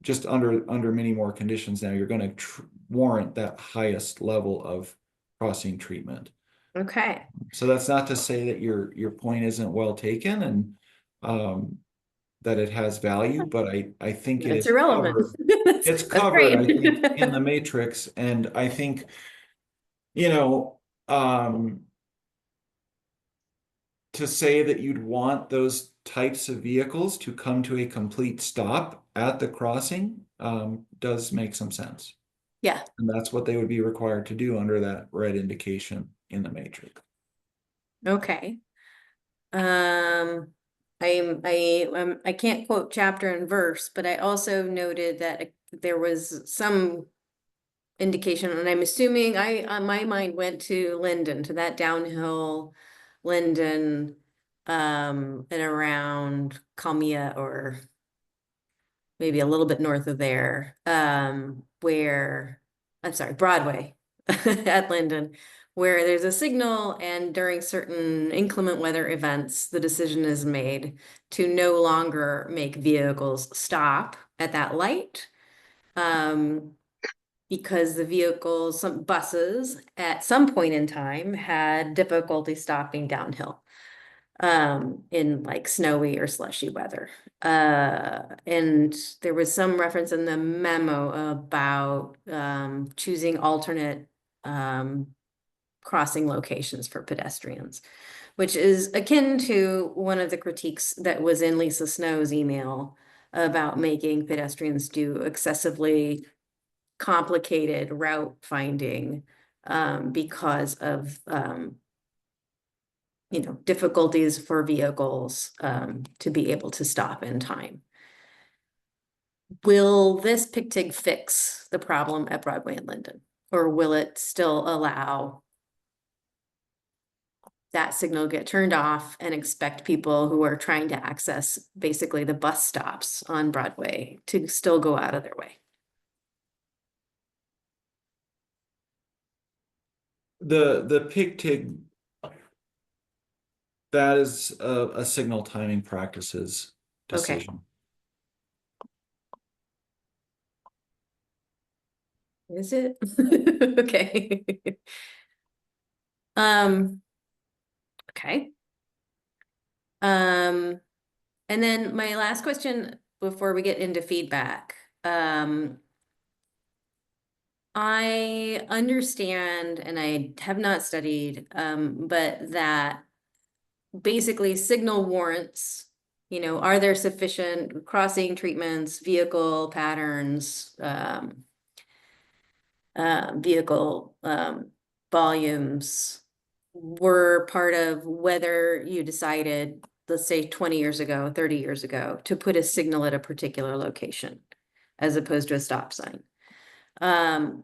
just under many more conditions. Now you're going to warrant that highest level of crossing treatment. Okay. So that's not to say that your point isn't well taken and that it has value, but I think it's irrelevant. Covered. It's covered, I think, in the matrix. And I think, to say that you'd want those types of vehicles to come to a complete stop at the crossing does make some sense. Yeah. And that's what they would be required to do under that red indication in the matrix. Okay. I can't quote chapter and verse, but I also noted that there was some indication, and I'm assuming my mind went to Linden, to that downhill Linden, and around Kalmia, or maybe a little bit north of there, where, I'm sorry, Broadway at Linden, where there's a signal, and during certain inclement weather events, the decision is made to no longer make vehicles stop at that light, because the vehicles, some buses at some point in time had difficulty stopping downhill in like snowy or slushy weather. And there was some reference in the memo about choosing alternate crossing locations for pedestrians. which is akin to one of the critiques that was in Lisa Snow's email about making pedestrians do excessively complicated route finding because of difficulties for vehicles to be able to stop in time. Will this PICTIG fix the problem at Broadway and Linden, or will it still allow that signal get turned off and expect people who are trying to access basically the bus stops on Broadway to still go out of their way? The PICTIG, that is a signal timing practices Okay. decision. Is it? Okay. Okay. And then my last question before we get into feedback. I understand, and I have not studied, but that basically signal warrants, are there sufficient crossing treatments, vehicle patterns, vehicle volumes were part of whether you decided, let's say 20 years ago, 30 years ago, to put a signal at a particular location as opposed to a stop sign. And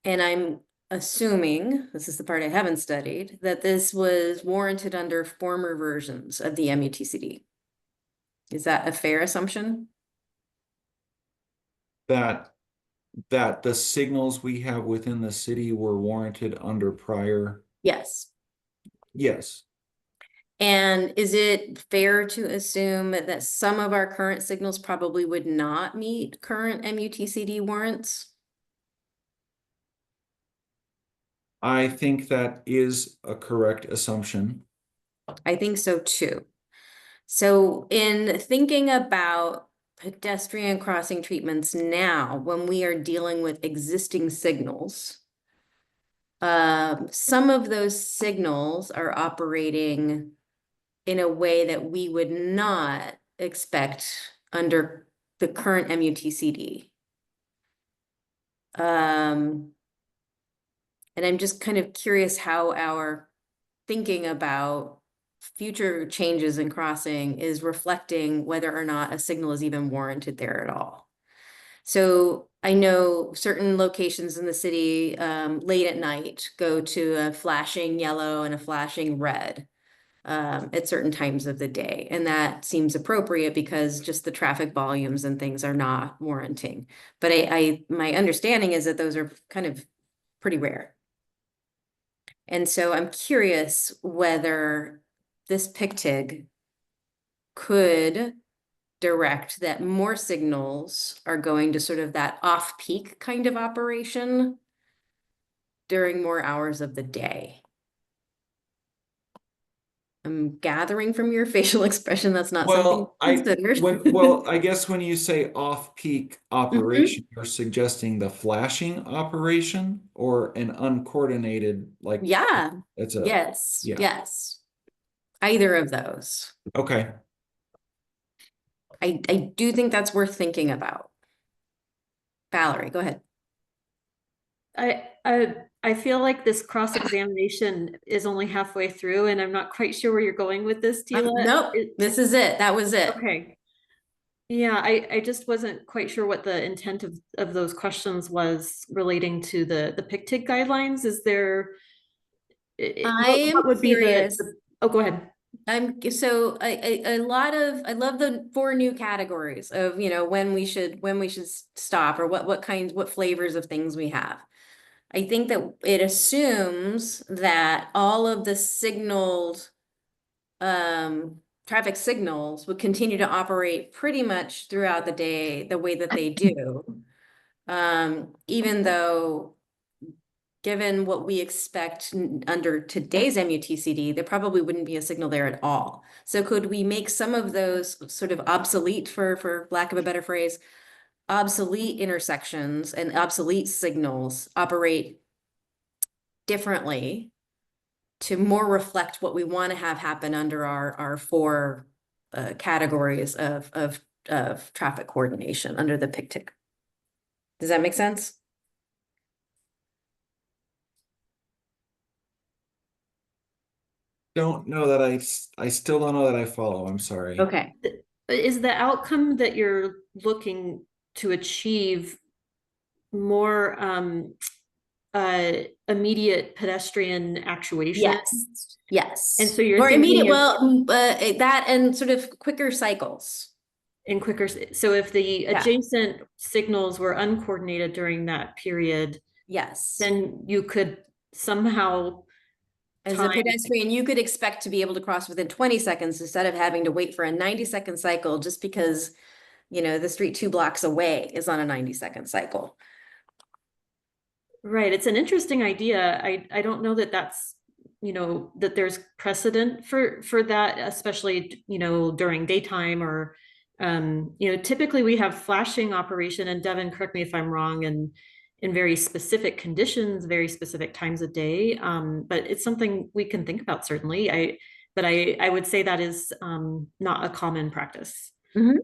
I'm assuming, this is the part I haven't studied, that this was warranted under former versions of the MUTCD. Is that a fair assumption? That the signals we have within the city were warranted under prior. Yes. Yes. And is it fair to assume that some of our current signals probably would not meet current MUTCD warrants? I think that is a correct assumption. I think so too. So in thinking about pedestrian crossing treatments now, when we are dealing with existing signals, some of those signals are operating in a way that we would not expect under the current MUTCD. And I'm just kind of curious how our thinking about future changes in crossing is reflecting whether or not a signal is even warranted there at all. So I know certain locations in the city late at night go to a flashing yellow and a flashing red at certain times of the day. And that seems appropriate because just the traffic volumes and things are not warranting. But my understanding is that those are kind of pretty rare. And so I'm curious whether this PICTIG could direct that more signals are going to sort of that off-peak kind of operation during more hours of the day. I'm gathering from your facial expression that's not something considered. Well, I guess when you say off-peak operation, you're suggesting the flashing operation or an uncoordinated, like, yeah, it's a yes. Either of those. Okay. I do think that's worth thinking about. Valerie, go ahead. I feel like this cross-examination is only halfway through, and I'm not quite sure where you're going with this, Tila. Nope, this is it. That was it. Okay. Yeah, I just wasn't quite sure what the intent of those questions was relating to the PICTIG guidelines. Is there? What would be the? Oh, go ahead. So a lot of, I love the 4 new categories of, when we should stop, or what flavors of things we have. I think that it assumes that all of the signaled traffic signals would continue to operate pretty much throughout the day the way that they do. Even though, given what we expect under today's MUTCD, there probably wouldn't be a signal there at all. So could we make some of those sort of obsolete, for lack of a better phrase, obsolete intersections and obsolete signals operate differently to more reflect what we want to have happen under our four categories of traffic coordination under the PICTIC. Does that make sense? Don't know that I still don't know that I follow. I'm sorry. Okay. Is the outcome that you're looking to achieve more immediate pedestrian actuation? Yes. Yes. And so you're more thinking immediate, of- that and sort of quicker cycles. And quicker. So if the adjacent signals were uncoordinated during that period, yes, then you could somehow, as a pedestrian, you could expect to be able to cross within 20 seconds instead of having to wait for a 90-second cycle just because, you know, the street 2 blocks away is on a 90-second cycle. Right. It's an interesting idea. I don't know that that's, you know, that there's precedent for that, especially, you know, during daytime or, you know, typically we have flashing operation, and Devin, correct me if I'm wrong, and in very specific conditions, very specific times of day. But it's something we can think about, certainly. I would say that is not a common practice. Mm-hmm.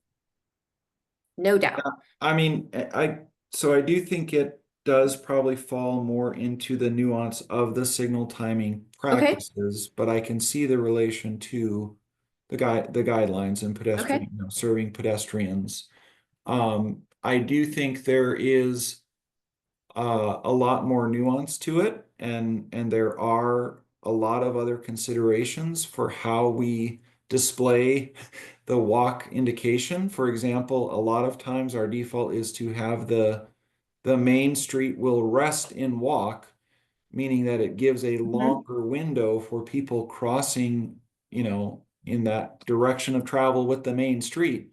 No doubt. I mean, so I do think it does probably fall more into the nuance of the signal timing practices, but I can see the relation to the guidelines and pedestrian, you know, serving pedestrians. I do think there is a lot more nuance to it, and there are a lot of other considerations for how we display the walk indication. For example, a lot of times our default is to have the main street will rest in walk, meaning that it gives a longer window for people crossing, you know, in that direction of travel with the main street,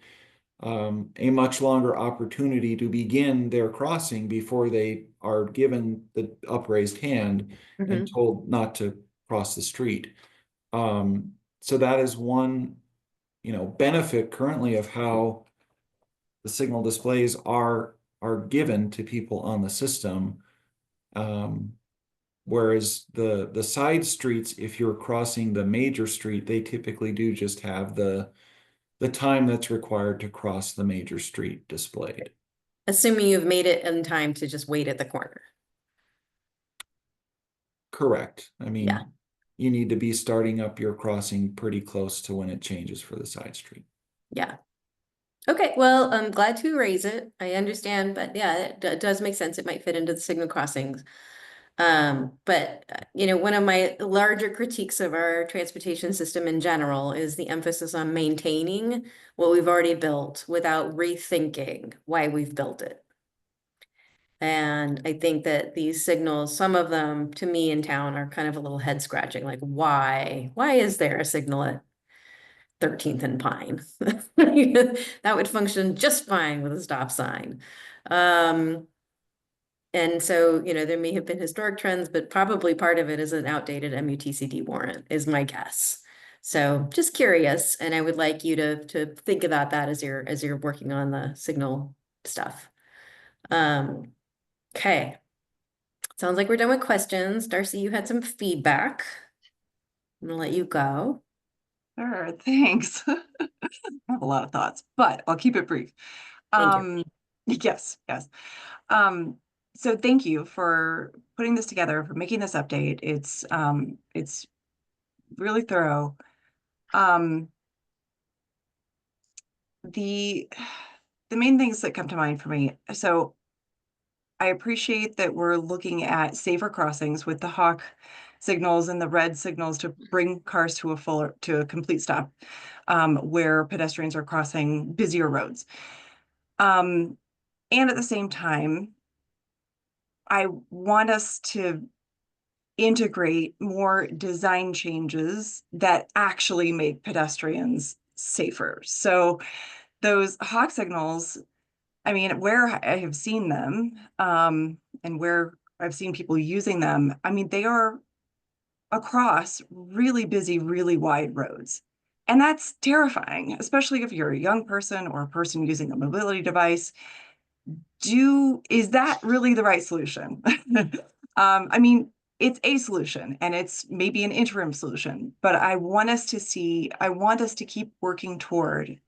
a much longer opportunity to begin their crossing before they are given the upraised hand and told not to cross the street. So that is one, you know, benefit currently of how the signal displays are given to people on the system. Whereas the side streets, if you're crossing the major street, they typically do just have the time that's required to cross the major street displayed. Assuming you've made it in time to just wait at the corner. Correct. I mean, you need to be starting up your crossing pretty close to when it changes for the side street. Yeah. Okay, well, I'm glad to raise it. I understand, but yeah, it does make sense. It might fit into the signal crossings. But you know, one of my larger critiques of our transportation system in general is the emphasis on maintaining what we've already built without rethinking why we've built it. And I think that these signals, some of them to me in town are kind of a little head scratching, like why is there a signal at 13th and Pine? That would function just fine with a stop sign. And so, you know, there may have been historic trends, but probably part of it is an outdated MUTCD warrant, is my guess. So just curious, and I would like you to think about that as you're working on the signal stuff. Okay. Sounds like we're done with questions. Darcy, you had some feedback. I'm gonna let you go. Sure, thanks. I have a lot of thoughts, but I'll keep it brief. Yes. So thank you for putting this together, for making this update. It's really thorough. The main things that come to mind for me. So I appreciate that we're looking at safer crossings with the HAWK signals and the red signals to bring cars to a complete stop, where pedestrians are crossing busier roads. And at the same time, I want us to integrate more design changes that actually make pedestrians safer. So those HAWK signals, I mean, where I have seen them, and where I've seen people using them, I mean, they are across really busy, really wide roads. And that's terrifying, especially if you're a young person or a person using a mobility device. Is that really the right solution? I mean, it's a solution and it's maybe an interim solution, but I want us to keep working toward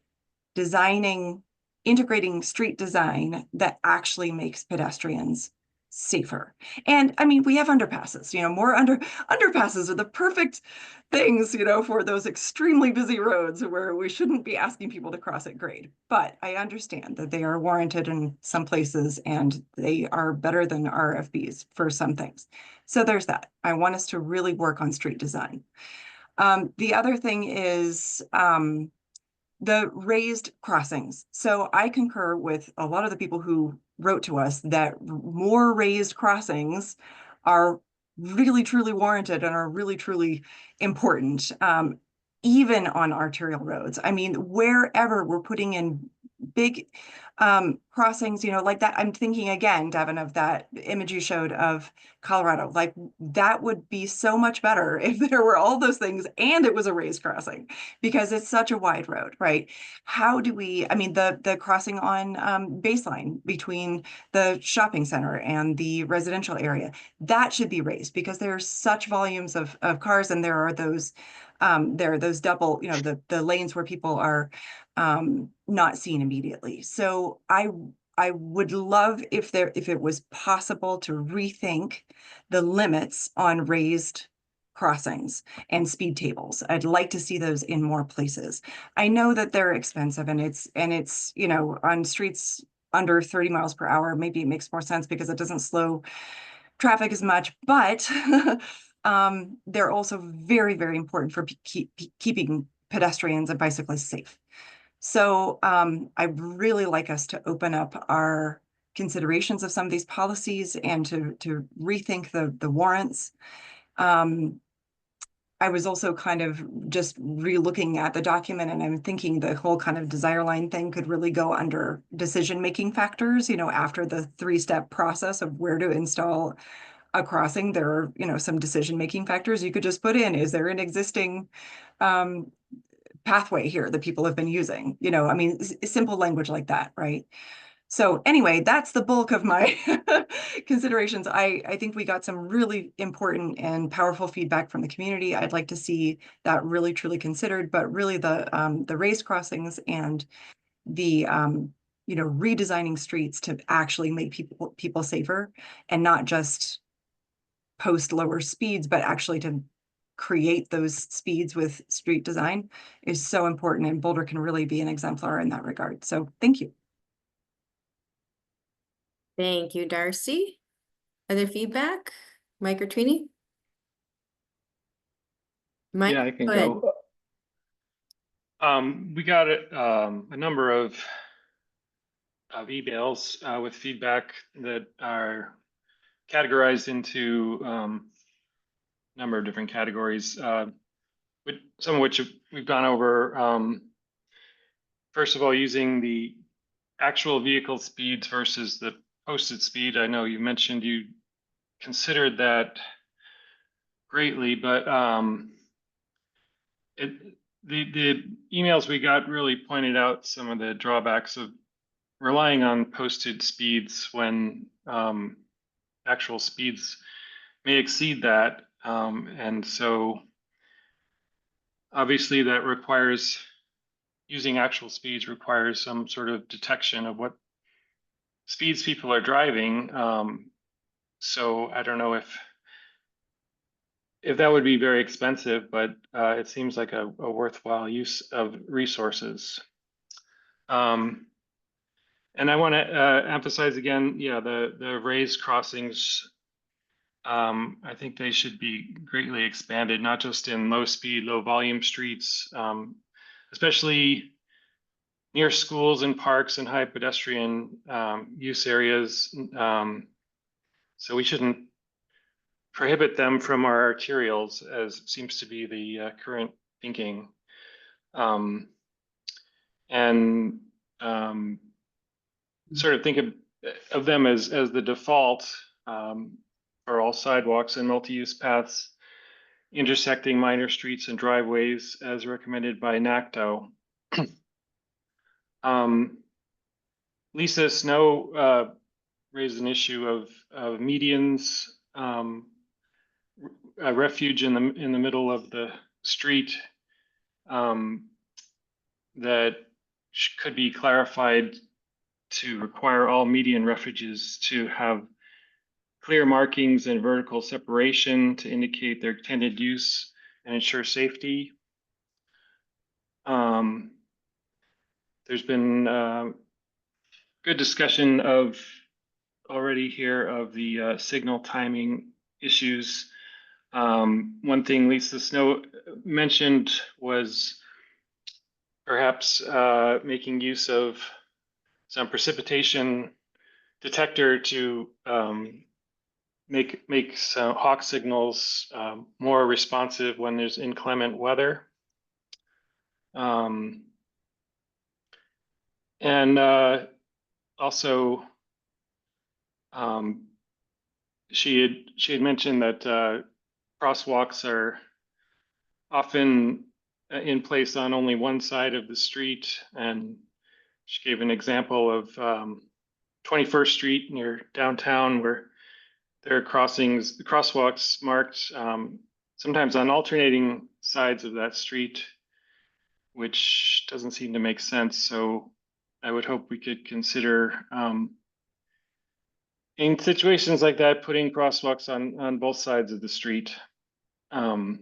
integrating street design that actually makes pedestrians safer. And I mean, we have underpasses, more underpasses are the perfect things, for those extremely busy roads where we shouldn't be asking people to cross at grade. But I understand that they are warranted in some places and they are better than RFBs for some things. So there's that. I want us to really work on street design. The other thing is, the raised crossings. So I concur with a lot of the people who wrote to us that more raised crossings are really truly warranted and are really truly important, even on arterial roads. I mean, wherever we're putting in big crossings, like that. I'm thinking again, Devin, of that image you showed of Colorado. Like that would be so much better if there were all those things and it was a raised crossing, because it's such a wide road, right? How do we, I mean, the crossing on Baseline between the shopping center and the residential area, that should be raised because there are such volumes of cars, and there are those double, the lanes where people are not seen immediately. So I would love if it was possible to rethink the limits on raised crossings and speed tables. I'd like to see those in more places. I know that they're expensive, and it's on streets under 30 miles per hour, maybe it makes more sense because it doesn't slow traffic as much, but they're also very, very important for keeping pedestrians and bicyclists safe. So I'd really like us to open up our considerations of some of these policies and to rethink the warrants. I was also kind of just re-looking at the document, and I'm thinking the whole kind of desire line thing could really go under decision-making factors, after the 3-step process of where to install a crossing. There are, some decision-making factors you could just put in. Is there an existing pathway here that people have been using? I mean, simple language like that, right? So anyway, that's the bulk of my considerations. I think we got some really important and powerful feedback from the community. I'd like to see that really truly considered, but really the raised crossings and the redesigning streets to actually make people safer, and not just post lower speeds, but actually to create those speeds with street design is so important, and Boulder can really be an exemplar in that regard. So thank you. Thank you, Darcy. Other feedback? Mike or Trini? Mike, Yeah, I can go ahead. go. We got a number of emails with feedback that are categorized into a number of different categories, some of which we've gone over. First of all, using the actual vehicle speeds versus the posted speed. I know you mentioned you considered that greatly, but the emails we got really pointed out some of the drawbacks of relying on posted speeds when actual speeds may exceed that. And so obviously that requires, using actual speeds requires some sort of detection of what speeds people are driving. So I don't know if that would be very expensive, but it seems like a worthwhile use of resources. And I want to emphasize again, the raised crossings. I think they should be greatly expanded, not just in low speed, low volume streets, especially near schools and parks and high pedestrian use areas. So we shouldn't prohibit them from our arterials, as seems to be the current thinking. And sort of think of them as the default for all sidewalks and multi-use paths intersecting minor streets and driveways as recommended by NACTO. Lisa Snow raised an issue of medians a refuge in the middle of the street that could be clarified to require all median refuges to have clear markings and vertical separation to indicate their intended use and ensure safety. There's been good discussion already here of the signal timing issues. One thing Lisa Snow mentioned was perhaps making use of some precipitation detector to make some hawk signals more responsive when there's inclement weather. And also, she had mentioned that crosswalks are often in place on only one side of the street, and she gave an example of 21st Street near downtown where there are crosswalks marked sometimes on alternating sides of that street, which doesn't seem to make sense. So I would hope we could consider in situations like that, putting crosswalks on both sides of the street. And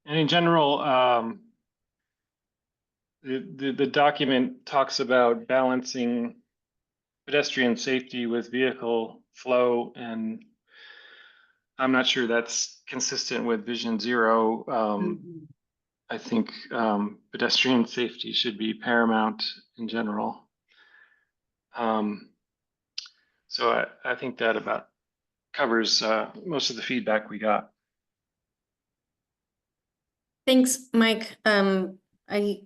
in general, the document talks about balancing pedestrian safety with vehicle flow, and I'm not sure that's consistent with Vision Zero. I think pedestrian safety should be paramount in general. So I think that about covers most of the feedback we got. Thanks, Mike. I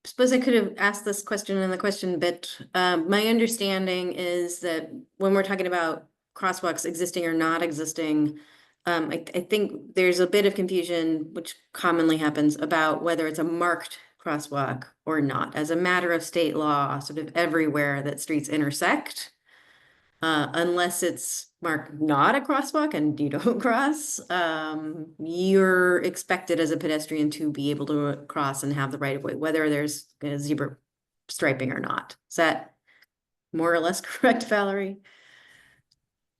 suppose I could have asked this question in the question, but my understanding is that when we're talking about crosswalks existing or not existing, I think there's a bit of confusion, which commonly happens, about whether it's a marked crosswalk or not. As a matter of state law, sort of everywhere that streets intersect, unless it's marked not a crosswalk and you don't cross, you're expected as a pedestrian to be able to cross and have the right of way, whether there's a zebra striping or not. Is that more or less correct, Valerie?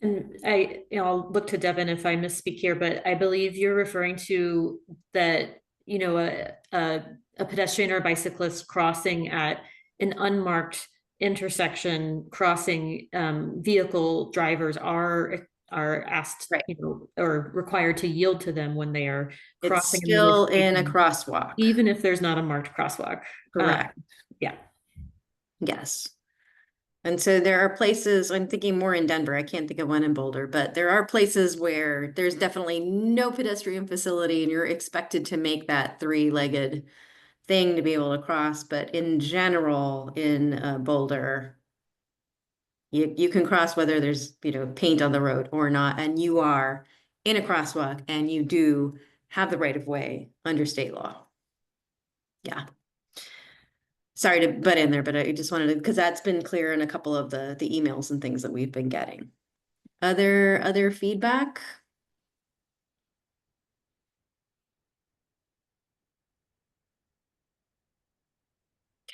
And I'll look to Devin if I misspeak here, but I believe you're referring to that, a pedestrian or bicyclist crossing at an unmarked intersection crossing, vehicle drivers are asked, right, or required to yield to them when they are crossing. It's still in a crosswalk, even if there's not a marked crosswalk. Correct. Yeah. Yes. And so there are places, I'm thinking more in Denver, I can't think of one in Boulder, but there are places where there's definitely no pedestrian facility and you're expected to make that three-legged thing to be able to cross. But in general, in Boulder, you can cross whether there's paint on the road or not, and you are in a crosswalk and you do have the right of way under state law. Yeah. Sorry to butt in there, but I just wanted to, because that's been clear in a couple of the emails and things that we've been getting. Other feedback?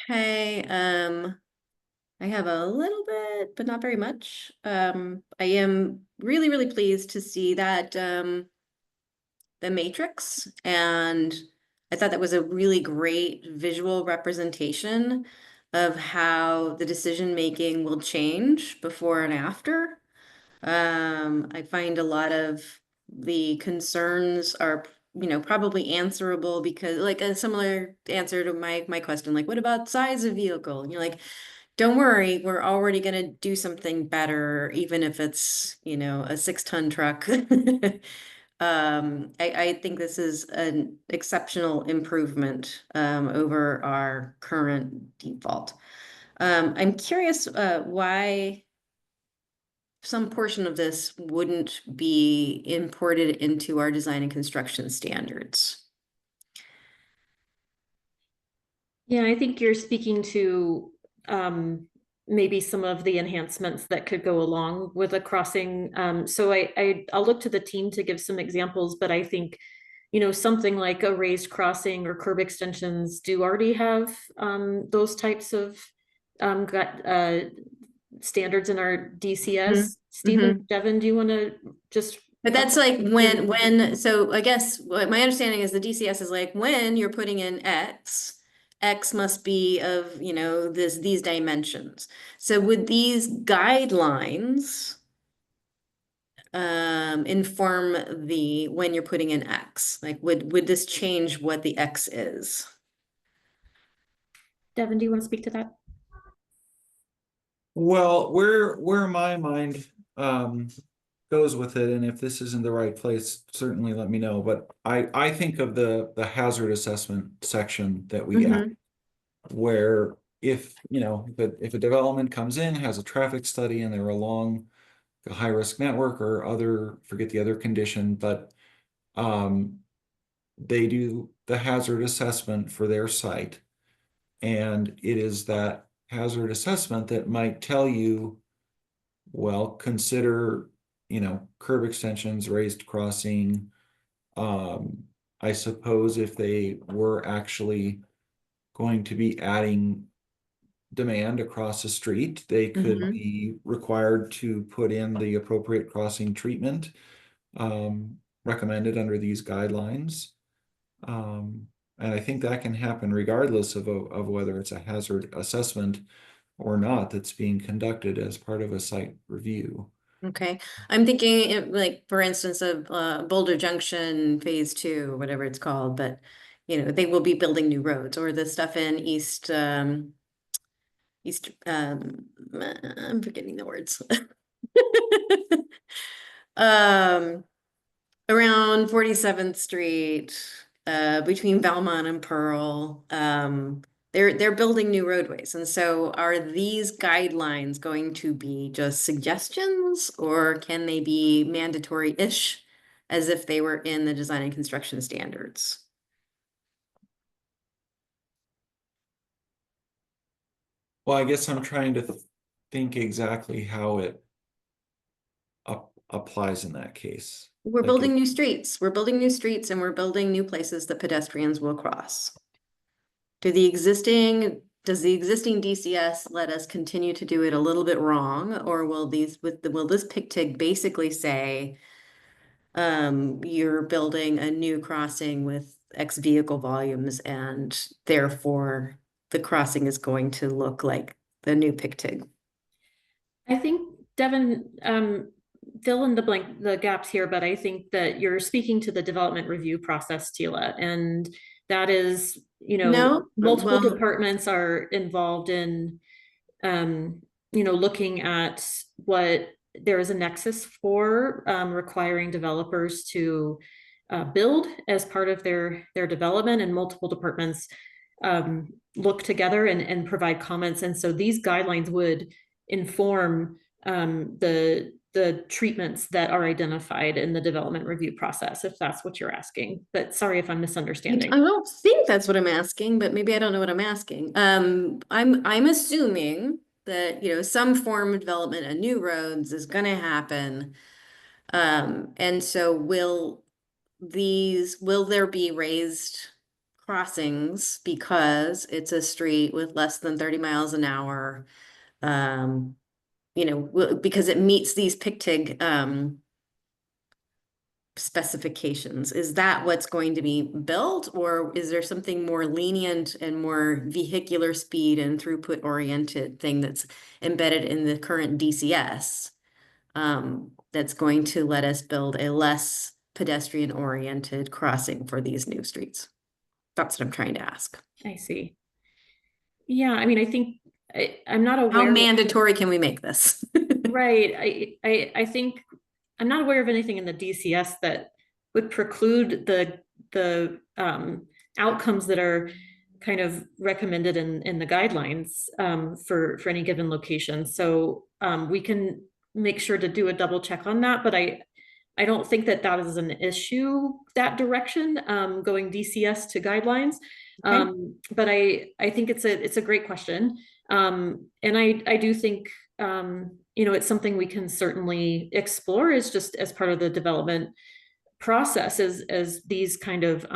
Okay, I have a little bit, but not very much. I am really, really pleased to see that the matrix, and I thought that was a really great visual representation of how the decision-making will change before and after. I find a lot of the concerns are, probably answerable because, like, a similar answer to my question, like, what about size of vehicle? And you're like, don't worry, we're already going to do something better, even if it's, a 6-ton truck. I think this is an exceptional improvement over our current default. I'm curious why some portion of this wouldn't be imported into our design and construction standards. Yeah, I think you're speaking to maybe some of the enhancements that could go along with a crossing. So I'll look to the team to give some examples, but I think, you know, something like a raised crossing or curb extensions do already have those types of standards in our DCS. Stephen, Devin, do you want to just? But that's like when, so I guess what my understanding is the DCS is like when you're putting in X must be of, you know, these dimensions. So would these guidelines inform the when you're putting in X? Like would this change what the X is? Devin, do you want to speak to that? Well, where my mind goes with it, and if this isn't the right place, certainly let me know. But I think of the hazard assessment section that we add, where if you know if a development comes in, has a traffic study, and they're along a high risk network or other, forget the other condition, but they do the hazard assessment for their site, and it is that hazard assessment that might tell you, well, consider, you know, curb extensions, raised crossing. I suppose if they were actually going to be adding demand across the street, they could be required to put in the appropriate crossing treatment recommended under these guidelines. And I think that can happen regardless of whether it's a hazard assessment or not that's being conducted as part of a site review. Okay, I'm thinking like, for instance, of Boulder Junction Phase 2, or whatever it's called, but you know, they will be building new roads, or the stuff in East, I'm forgetting the words. Around 47th Street, between Valmont and Pearl, they're building new roadways. And so are these guidelines going to be just suggestions, or can they be mandatory-ish as if they were in the design and construction standards? Well, I guess I'm trying to think exactly how it applies in that case. We're Like building new streets. We're building new streets, and we're building new places that pedestrians will cross. Does the existing DCS let us continue to do it a little bit wrong, or will this PICTIG basically say you're building a new crossing with X vehicle volumes, and therefore the crossing is going to look like the new PICTIG? I think, Devin, fill in the gaps here, but I think that you're speaking to the development review process, Tila, and that is, you know, multiple departments are involved in, you know, looking at what there is a nexus for requiring developers to build as part of their development, and multiple departments look together and provide comments. And so these guidelines would inform the treatments that are identified in the development review process, if that's what you're asking. But sorry if I'm misunderstanding. I don't think that's what I'm asking, but maybe I don't know what I'm asking. I'm assuming that, you know, some form of development of new roads is going to happen. And so will there be raised crossings because it's a street with less than 30 miles an hour? You know, because it meets these PICTIG specifications. Is that what's going to be built, or is there something more lenient and more vehicular speed and throughput oriented thing that's embedded in the current DCS that's going to let us build a less pedestrian oriented crossing for these new streets? That's what I'm trying to ask. I see. Yeah, I mean, I think I'm not aware. How mandatory can we make this? Right. I think I'm not aware of anything in the DCS that would preclude the outcomes that are kind of recommended in the guidelines for any given location. So we can make sure to do a double check on that, but I don't think that is an issue, that direction, going DCS to guidelines. Okay. But I think it's a great question. And I do think, you know, it's something we can certainly explore is just as part of the development process as these kind of,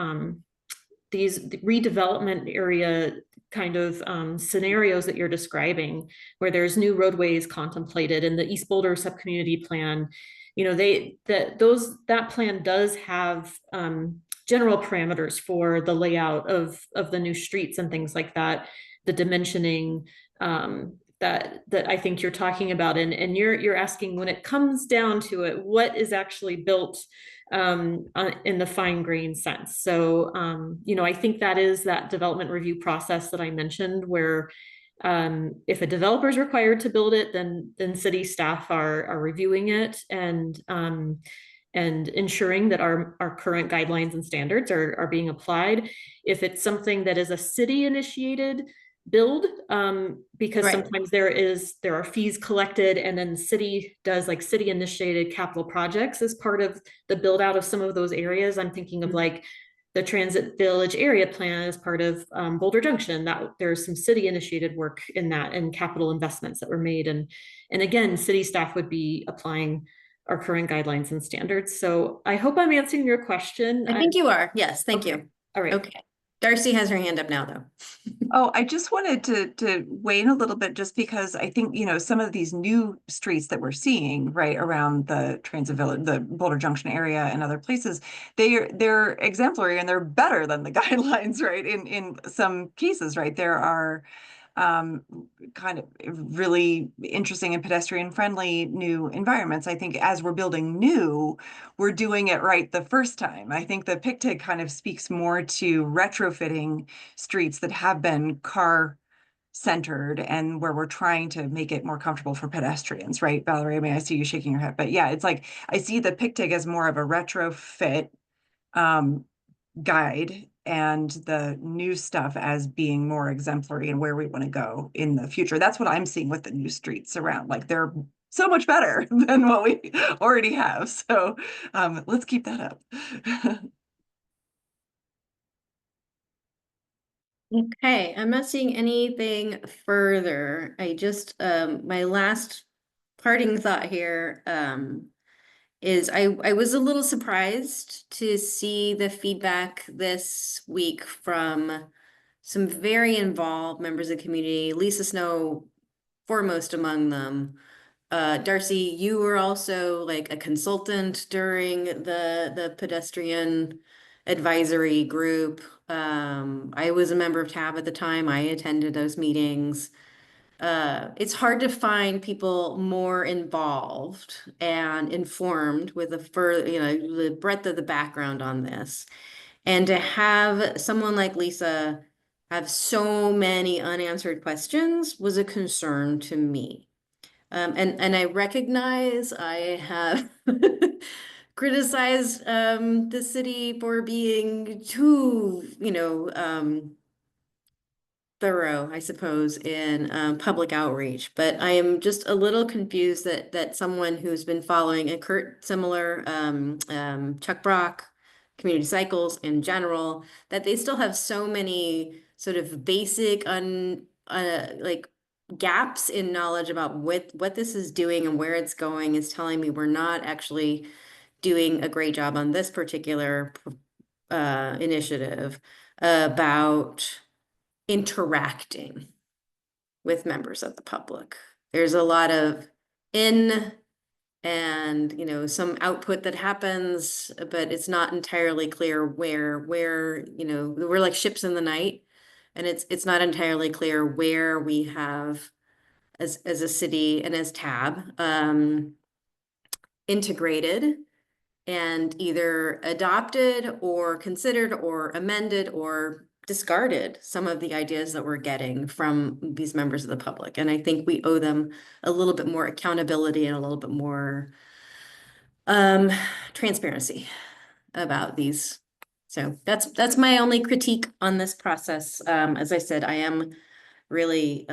these redevelopment area kind of scenarios that you're describing, where there's new roadways contemplated in the East Boulder subcommunity plan. You know, that plan does have general parameters for the layout of the new streets and things like that, the dimensioning that I think you're talking about, and you're asking, when it comes down to it, what is actually built in the fine grain sense. So, you know, I think that is that development review process that I mentioned, where if a developer is required to build it, then city staff are reviewing it and ensuring that our current guidelines and standards are being applied. If it's something that is a city initiated build, because Right. sometimes there are fees collected, and then the city does like city initiated capital projects as part of the build out of some of those areas. I'm thinking of like the Transit Village area plan as part of Boulder Junction, that there's some city initiated work in that and capital investments that were made. And again, city staff would be applying our current guidelines and standards. So I hope I'm answering your question. I think you are. Yes, thank Okay. you. All right. Okay. Darcy has her hand up now, though. Oh, I just wanted to weigh in a little bit, just because I think, you know, some of these new streets that we're seeing right around the Transit Village, the Boulder Junction area and other places, they're exemplary and they're better than the guidelines, right? In some cases, right? There are kind of really interesting and pedestrian friendly new environments. I think as we're building new, we're doing it right the first time. I think the PICTIG kind of speaks more to retrofitting streets that have been car centered and where we're trying to make it more comfortable for pedestrians, right? Valerie, I mean, I see you shaking your head, but yeah, it's like, I see the PICTIG as more of a retrofit guide, and the new stuff as being more exemplary and where we want to go in the future. That's what I'm seeing with the new streets around. Like, they're so much better than what we already have. So let's keep that up. Okay, I'm not seeing anything further. I just, my last parting thought here, is I was a little surprised to see the feedback this week from some very involved members of the community, Lisa Snow foremost among them. Darcy, you were also like a consultant during the pedestrian advisory group. I was a member of TAB at the time. I attended those meetings. It's hard to find people more involved and informed with the the breadth of the background on this. And to have someone like Lisa have so many unanswered questions was a concern to me. And I recognize I have criticized the city for being too, thorough, I suppose, in public outreach. But I am just a little confused that someone who's been following a similar Chuck Brock, Community Cycles in general, that they still have so many sort of basic like gaps in knowledge about what this is doing and where it's going, is telling me we're not actually doing a great job on this particular initiative about interacting with members of the public. There's a lot of and some output that happens, but it's not entirely clear where we're like ships in the night, and it's not entirely clear where we have as a city and as TAB integrated and either adopted or considered or amended or discarded some of the ideas that we're getting from these members of the public. And I think we owe them a little bit more accountability and a little bit more transparency about these. So that's my only critique on this process. As I said, I am really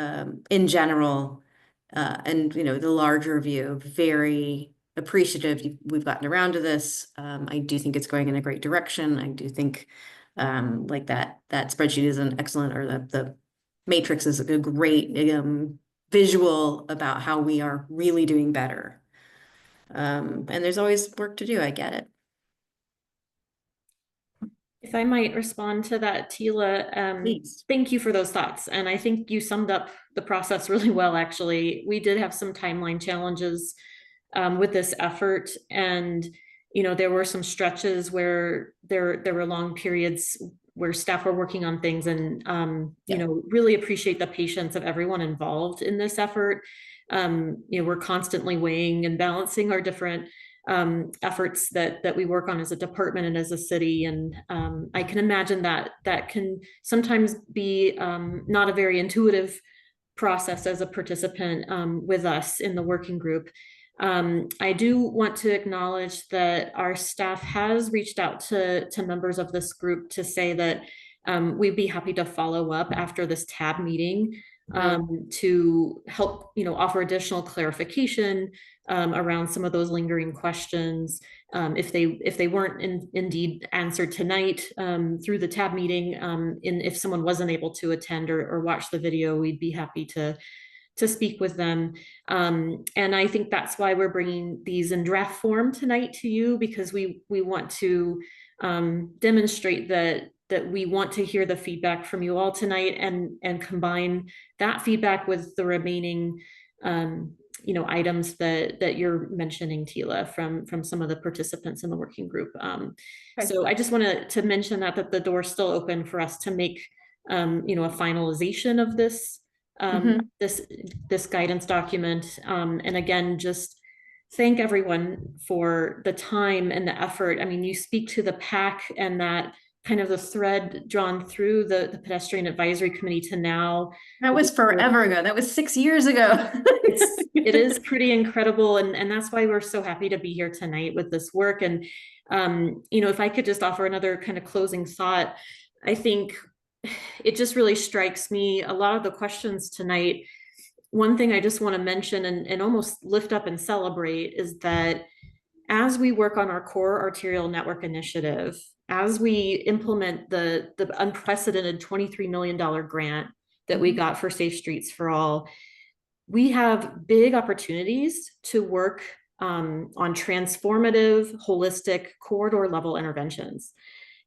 in general and the larger view, very appreciative we've gotten around to this. I do think it's going in a great direction. I do think Like that spreadsheet is an excellent, or the matrix is a great visual about how we are really doing better. And there's always work to do, I get it. If I might respond to that, Tila, Please. thank you for those thoughts. And I think you summed up the process really well, actually. We did have some timeline challenges with this effort. And, you know, there were some stretches where there were long periods where staff were working on things, and, you know, really appreciate the patience of everyone involved in this effort. You know, we're constantly weighing and balancing our different efforts that we work on as a department and as a city. And I can imagine that can sometimes be not a very intuitive process as a participant with us in the working group. I do want to acknowledge that our staff has reached out to members of this group to say that we'd be happy to follow up after this TAB meeting to help, you know, offer additional clarification around some of those lingering questions. If they weren't indeed answered tonight through the TAB meeting, and if someone wasn't able to attend or watch the video, we'd be happy to speak with them. And I think that's why we're bringing these in draft form tonight to you, because we want to demonstrate that we want to hear the feedback from you all tonight, and combine that feedback with the remaining you know, items that you're mentioning, Tila, from some of the participants in the working group. So I just wanted to mention that the door's still open for us to make you know, a finalization of this this guidance document. And again, just thank everyone for the time and the effort. I mean, you speak to the PAC and that kind of the thread drawn through the pedestrian advisory committee to now. That was forever ago. That was 6 years ago. It is pretty incredible. And that's why we're so happy to be here tonight with this work. And, you know, if I could just offer another kind of closing thought, I think it just really strikes me, a lot of the questions tonight, one thing I just want to mention and almost lift up and celebrate is that as we work on our core arterial network initiative, as we implement the unprecedented $23 million grant that we got for Safe Streets for All, we have big opportunities to work on transformative, holistic, corridor level interventions.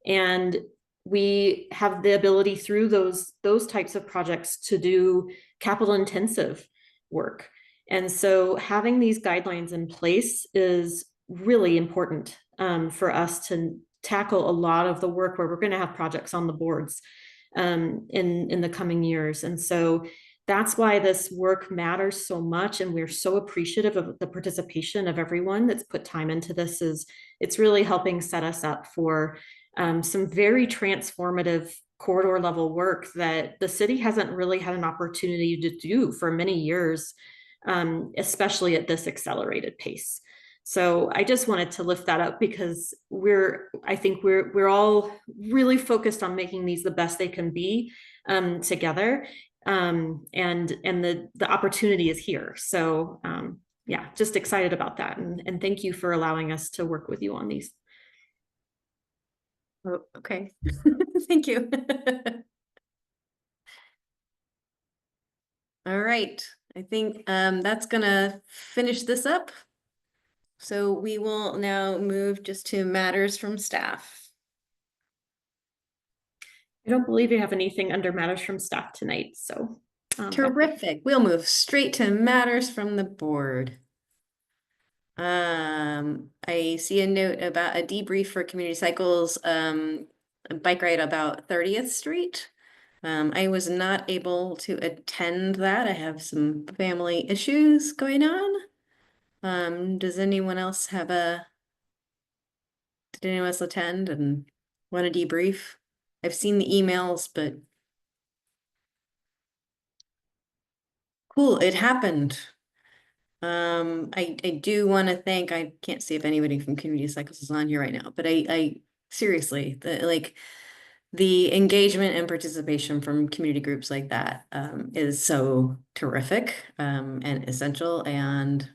And we have the ability through those types of projects to do capital intensive work. And so having these guidelines in place is really important for us to tackle a lot of the work where we're going to have projects on the boards in the coming years. And so that's why this work matters so much. And we're so appreciative of the participation of everyone that's put time into this. It's really helping set us up for some very transformative corridor level work that the city hasn't really had an opportunity to do for many years, especially at this accelerated pace. So I just wanted to lift that up because I think we're all really focused on making these the best they can be together. And the opportunity is here. So yeah, just excited about that. And thank you for allowing us to work with you on these. Oh, okay. Thank you. All right. I think that's gonna finish this up. So we will now move just to matters from staff. I don't believe you have anything under matters from staff tonight, so. Terrific. We'll move straight to matters from the board. I see a note about a debrief for Community Cycles bike ride about 30th Street. I was not able to attend that. I have some family issues going on. Does anyone else did anyone else attend and want to debrief? I've seen the emails, but cool, it happened. I do want to thank, I can't see if anybody from Community Cycles is on here right now, but I seriously, the engagement and participation from community groups like that is so terrific and essential, and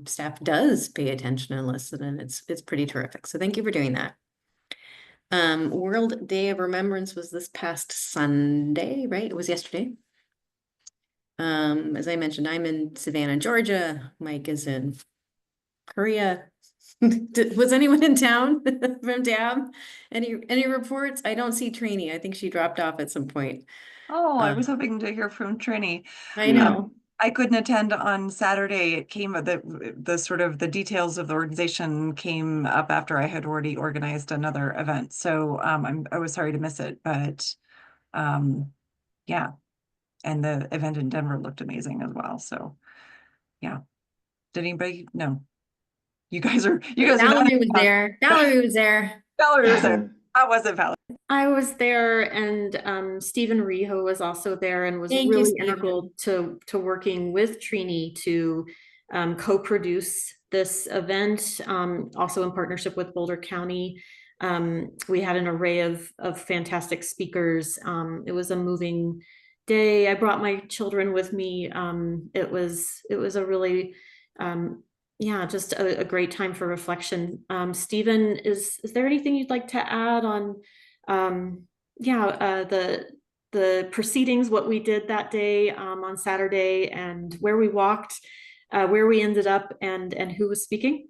staff does pay attention and listen, and it's pretty terrific. So thank you for doing that. World Day of Remembrance was this past Sunday, right? It was yesterday. As I mentioned, I'm in Savannah, Georgia. Mike is in Korea. Was anyone in town from Tab? Any reports? I don't see Trini. I think she dropped off at some point. Oh, I was hoping to hear from Trini. I know. I couldn't attend on Saturday. It came the sort of the details of the organization came up after I had already organized another event. So I was sorry to miss it, but yeah. And the event in Denver looked amazing as well. So yeah. Did anybody? No. You guys are not Valerie was there. Valerie was there. Valerie was there. How was it, Valerie? I was there, and Stephen Riho was also there and was Thank you, really Stephen. integral to working with Trini to co-produce this event, also in partnership with Boulder County. We had an array of fantastic speakers. It was a moving day. I brought my children with me. It was a really yeah, just a great time for reflection. Stephen, is there anything you'd like to add on the proceedings, what we did that day on Saturday, and where we walked, where we ended up, and who was speaking?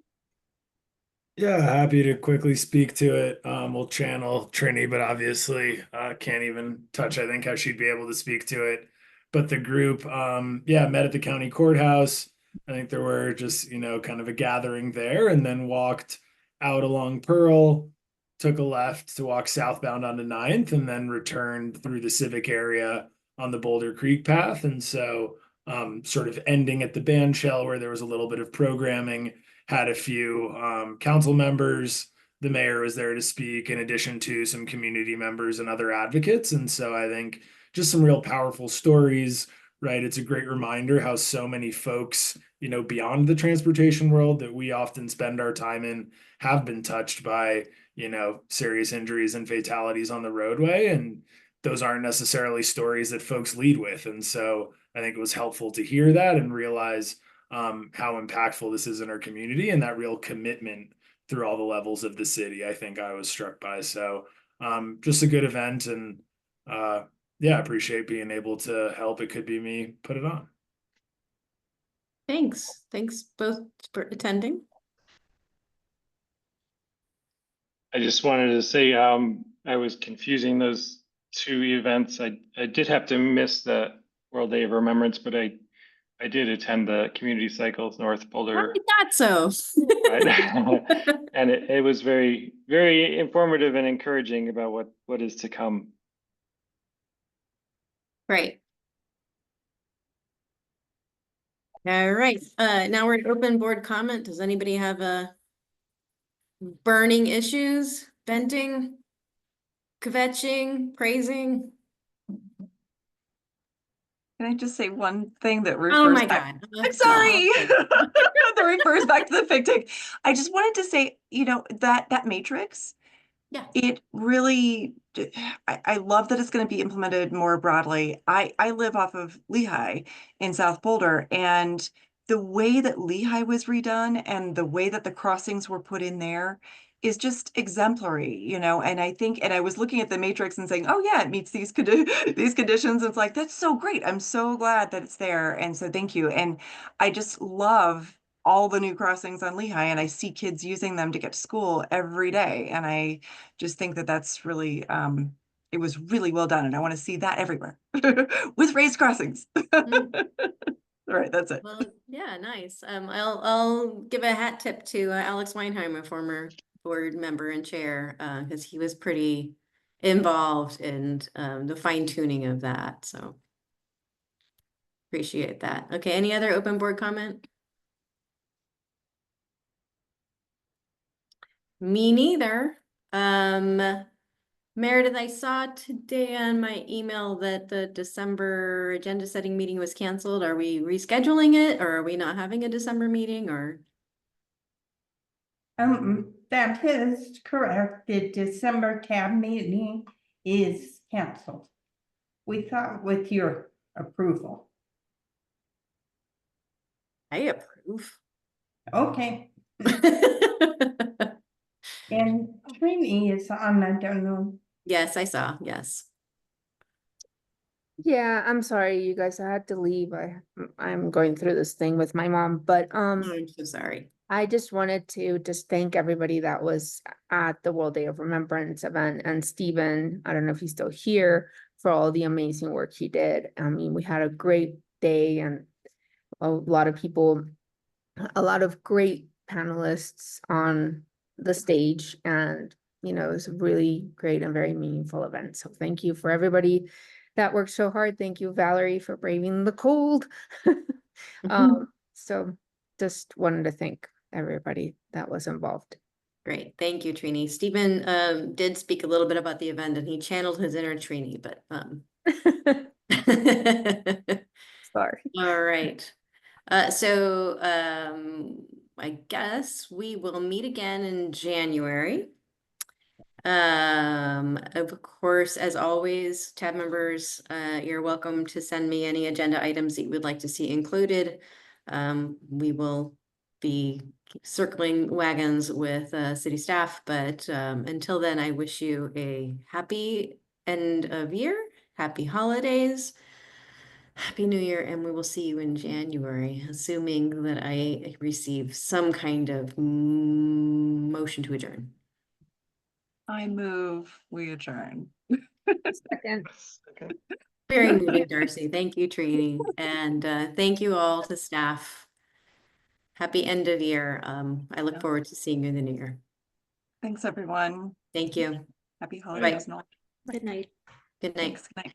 Yeah, happy to quickly speak to it. We'll channel Trini, but obviously can't even touch, I think, how she'd be able to speak to it. But the group, met at the county courthouse. I think there were just, kind of a gathering there, and then walked out along Pearl, took a left to walk southbound onto 9th, and then returned through the civic area on the Boulder Creek path. And so sort of ending at the band shell where there was a little bit of programming, had a few council members. The mayor was there to speak, in addition to some community members and other advocates. And so I think just some real powerful stories, right? It's a great reminder how so many folks, beyond the transportation world that we often spend our time in, have been touched by, serious injuries and fatalities on the roadway. And those aren't necessarily stories that folks lead with. And so I think it was helpful to hear that and realize how impactful this is in our community, and that real commitment through all the levels of the city, I think I was struck by. So just a good event, and appreciate being able to help. It could be me put it on. Thanks both for attending. I just wanted to say I was confusing those two events. I did have to miss the World Day of Remembrance, but I did attend the Community Cycles North Boulder. I thought so. And it was very, very informative and encouraging about what is to come. Right. All right. Now we're in open board comment. Does anybody have burning issues, venting, kvetching, praising? Can I just say one thing that refers Oh my back? God. I'm sorry. That refers back to the fig tank. I just wanted to say, that matrix, Yeah. it really, I love that it's going to be implemented more broadly. I live off of Lehigh in South Boulder, and the way that Lehigh was redone and the way that the crossings were put in there is just exemplary, and I think, and I was looking at the matrix and saying, oh yeah, it meets these conditions. It's like, that's so great. I'm so glad that it's there. And so thank you. And I just love all the new crossings on Lehigh, and I see kids using them to get to school every day. And I just think that that's really, it was really well done. And I want to see that everywhere with raised crossings. All right, that's it. Well, yeah, nice. I'll give a hat tip to Alex Weinheimer, former board member and chair, because he was pretty involved in the fine tuning of that. So appreciate that. Okay, any other open board comment? Me neither. Meredith, I saw today on my email that the December agenda setting meeting was canceled. Are we rescheduling it, or are we not having a December meeting, or? That is correct. The December tab meeting is canceled. We thought with your approval. I approve. Okay. And Trini is on, I don't know. Yes, I saw, yes. Yeah, I'm sorry, you guys, I had to leave. I'm going through this thing with my mom, but I'm so sorry. I just wanted to just thank everybody that was at the World Day of Remembrance event, and Stephen, I don't know if he's still here, for all the amazing work he did. I mean, we had a great day and a lot of people, a lot of great panelists on the stage, and it was a really great and very meaningful event. So thank you for everybody that worked so hard. Thank you, Valerie, for braving the cold. So just wanted to thank everybody that was involved. Great, thank you, Trini. Stephen did speak a little bit about the event and he channeled his inner Trini, but Sorry. all right. So I guess we will meet again in January. Of course, as always, tab members, you're welcome to send me any agenda items that you would like to see included. We will be circling wagons with city staff, but until then, I wish you a happy end of year, happy holidays, happy new year, and we will see you in January, assuming that I receive some kind of motion to adjourn. I move, we adjourn. Second. Okay. Very moving, Darcy. Thank you, Trini. And thank you all to staff. Happy end of year. I look forward to seeing you in the new year. Thanks, everyone. Thank you. Happy holidays. Good night. Good night. Thanks. Good night.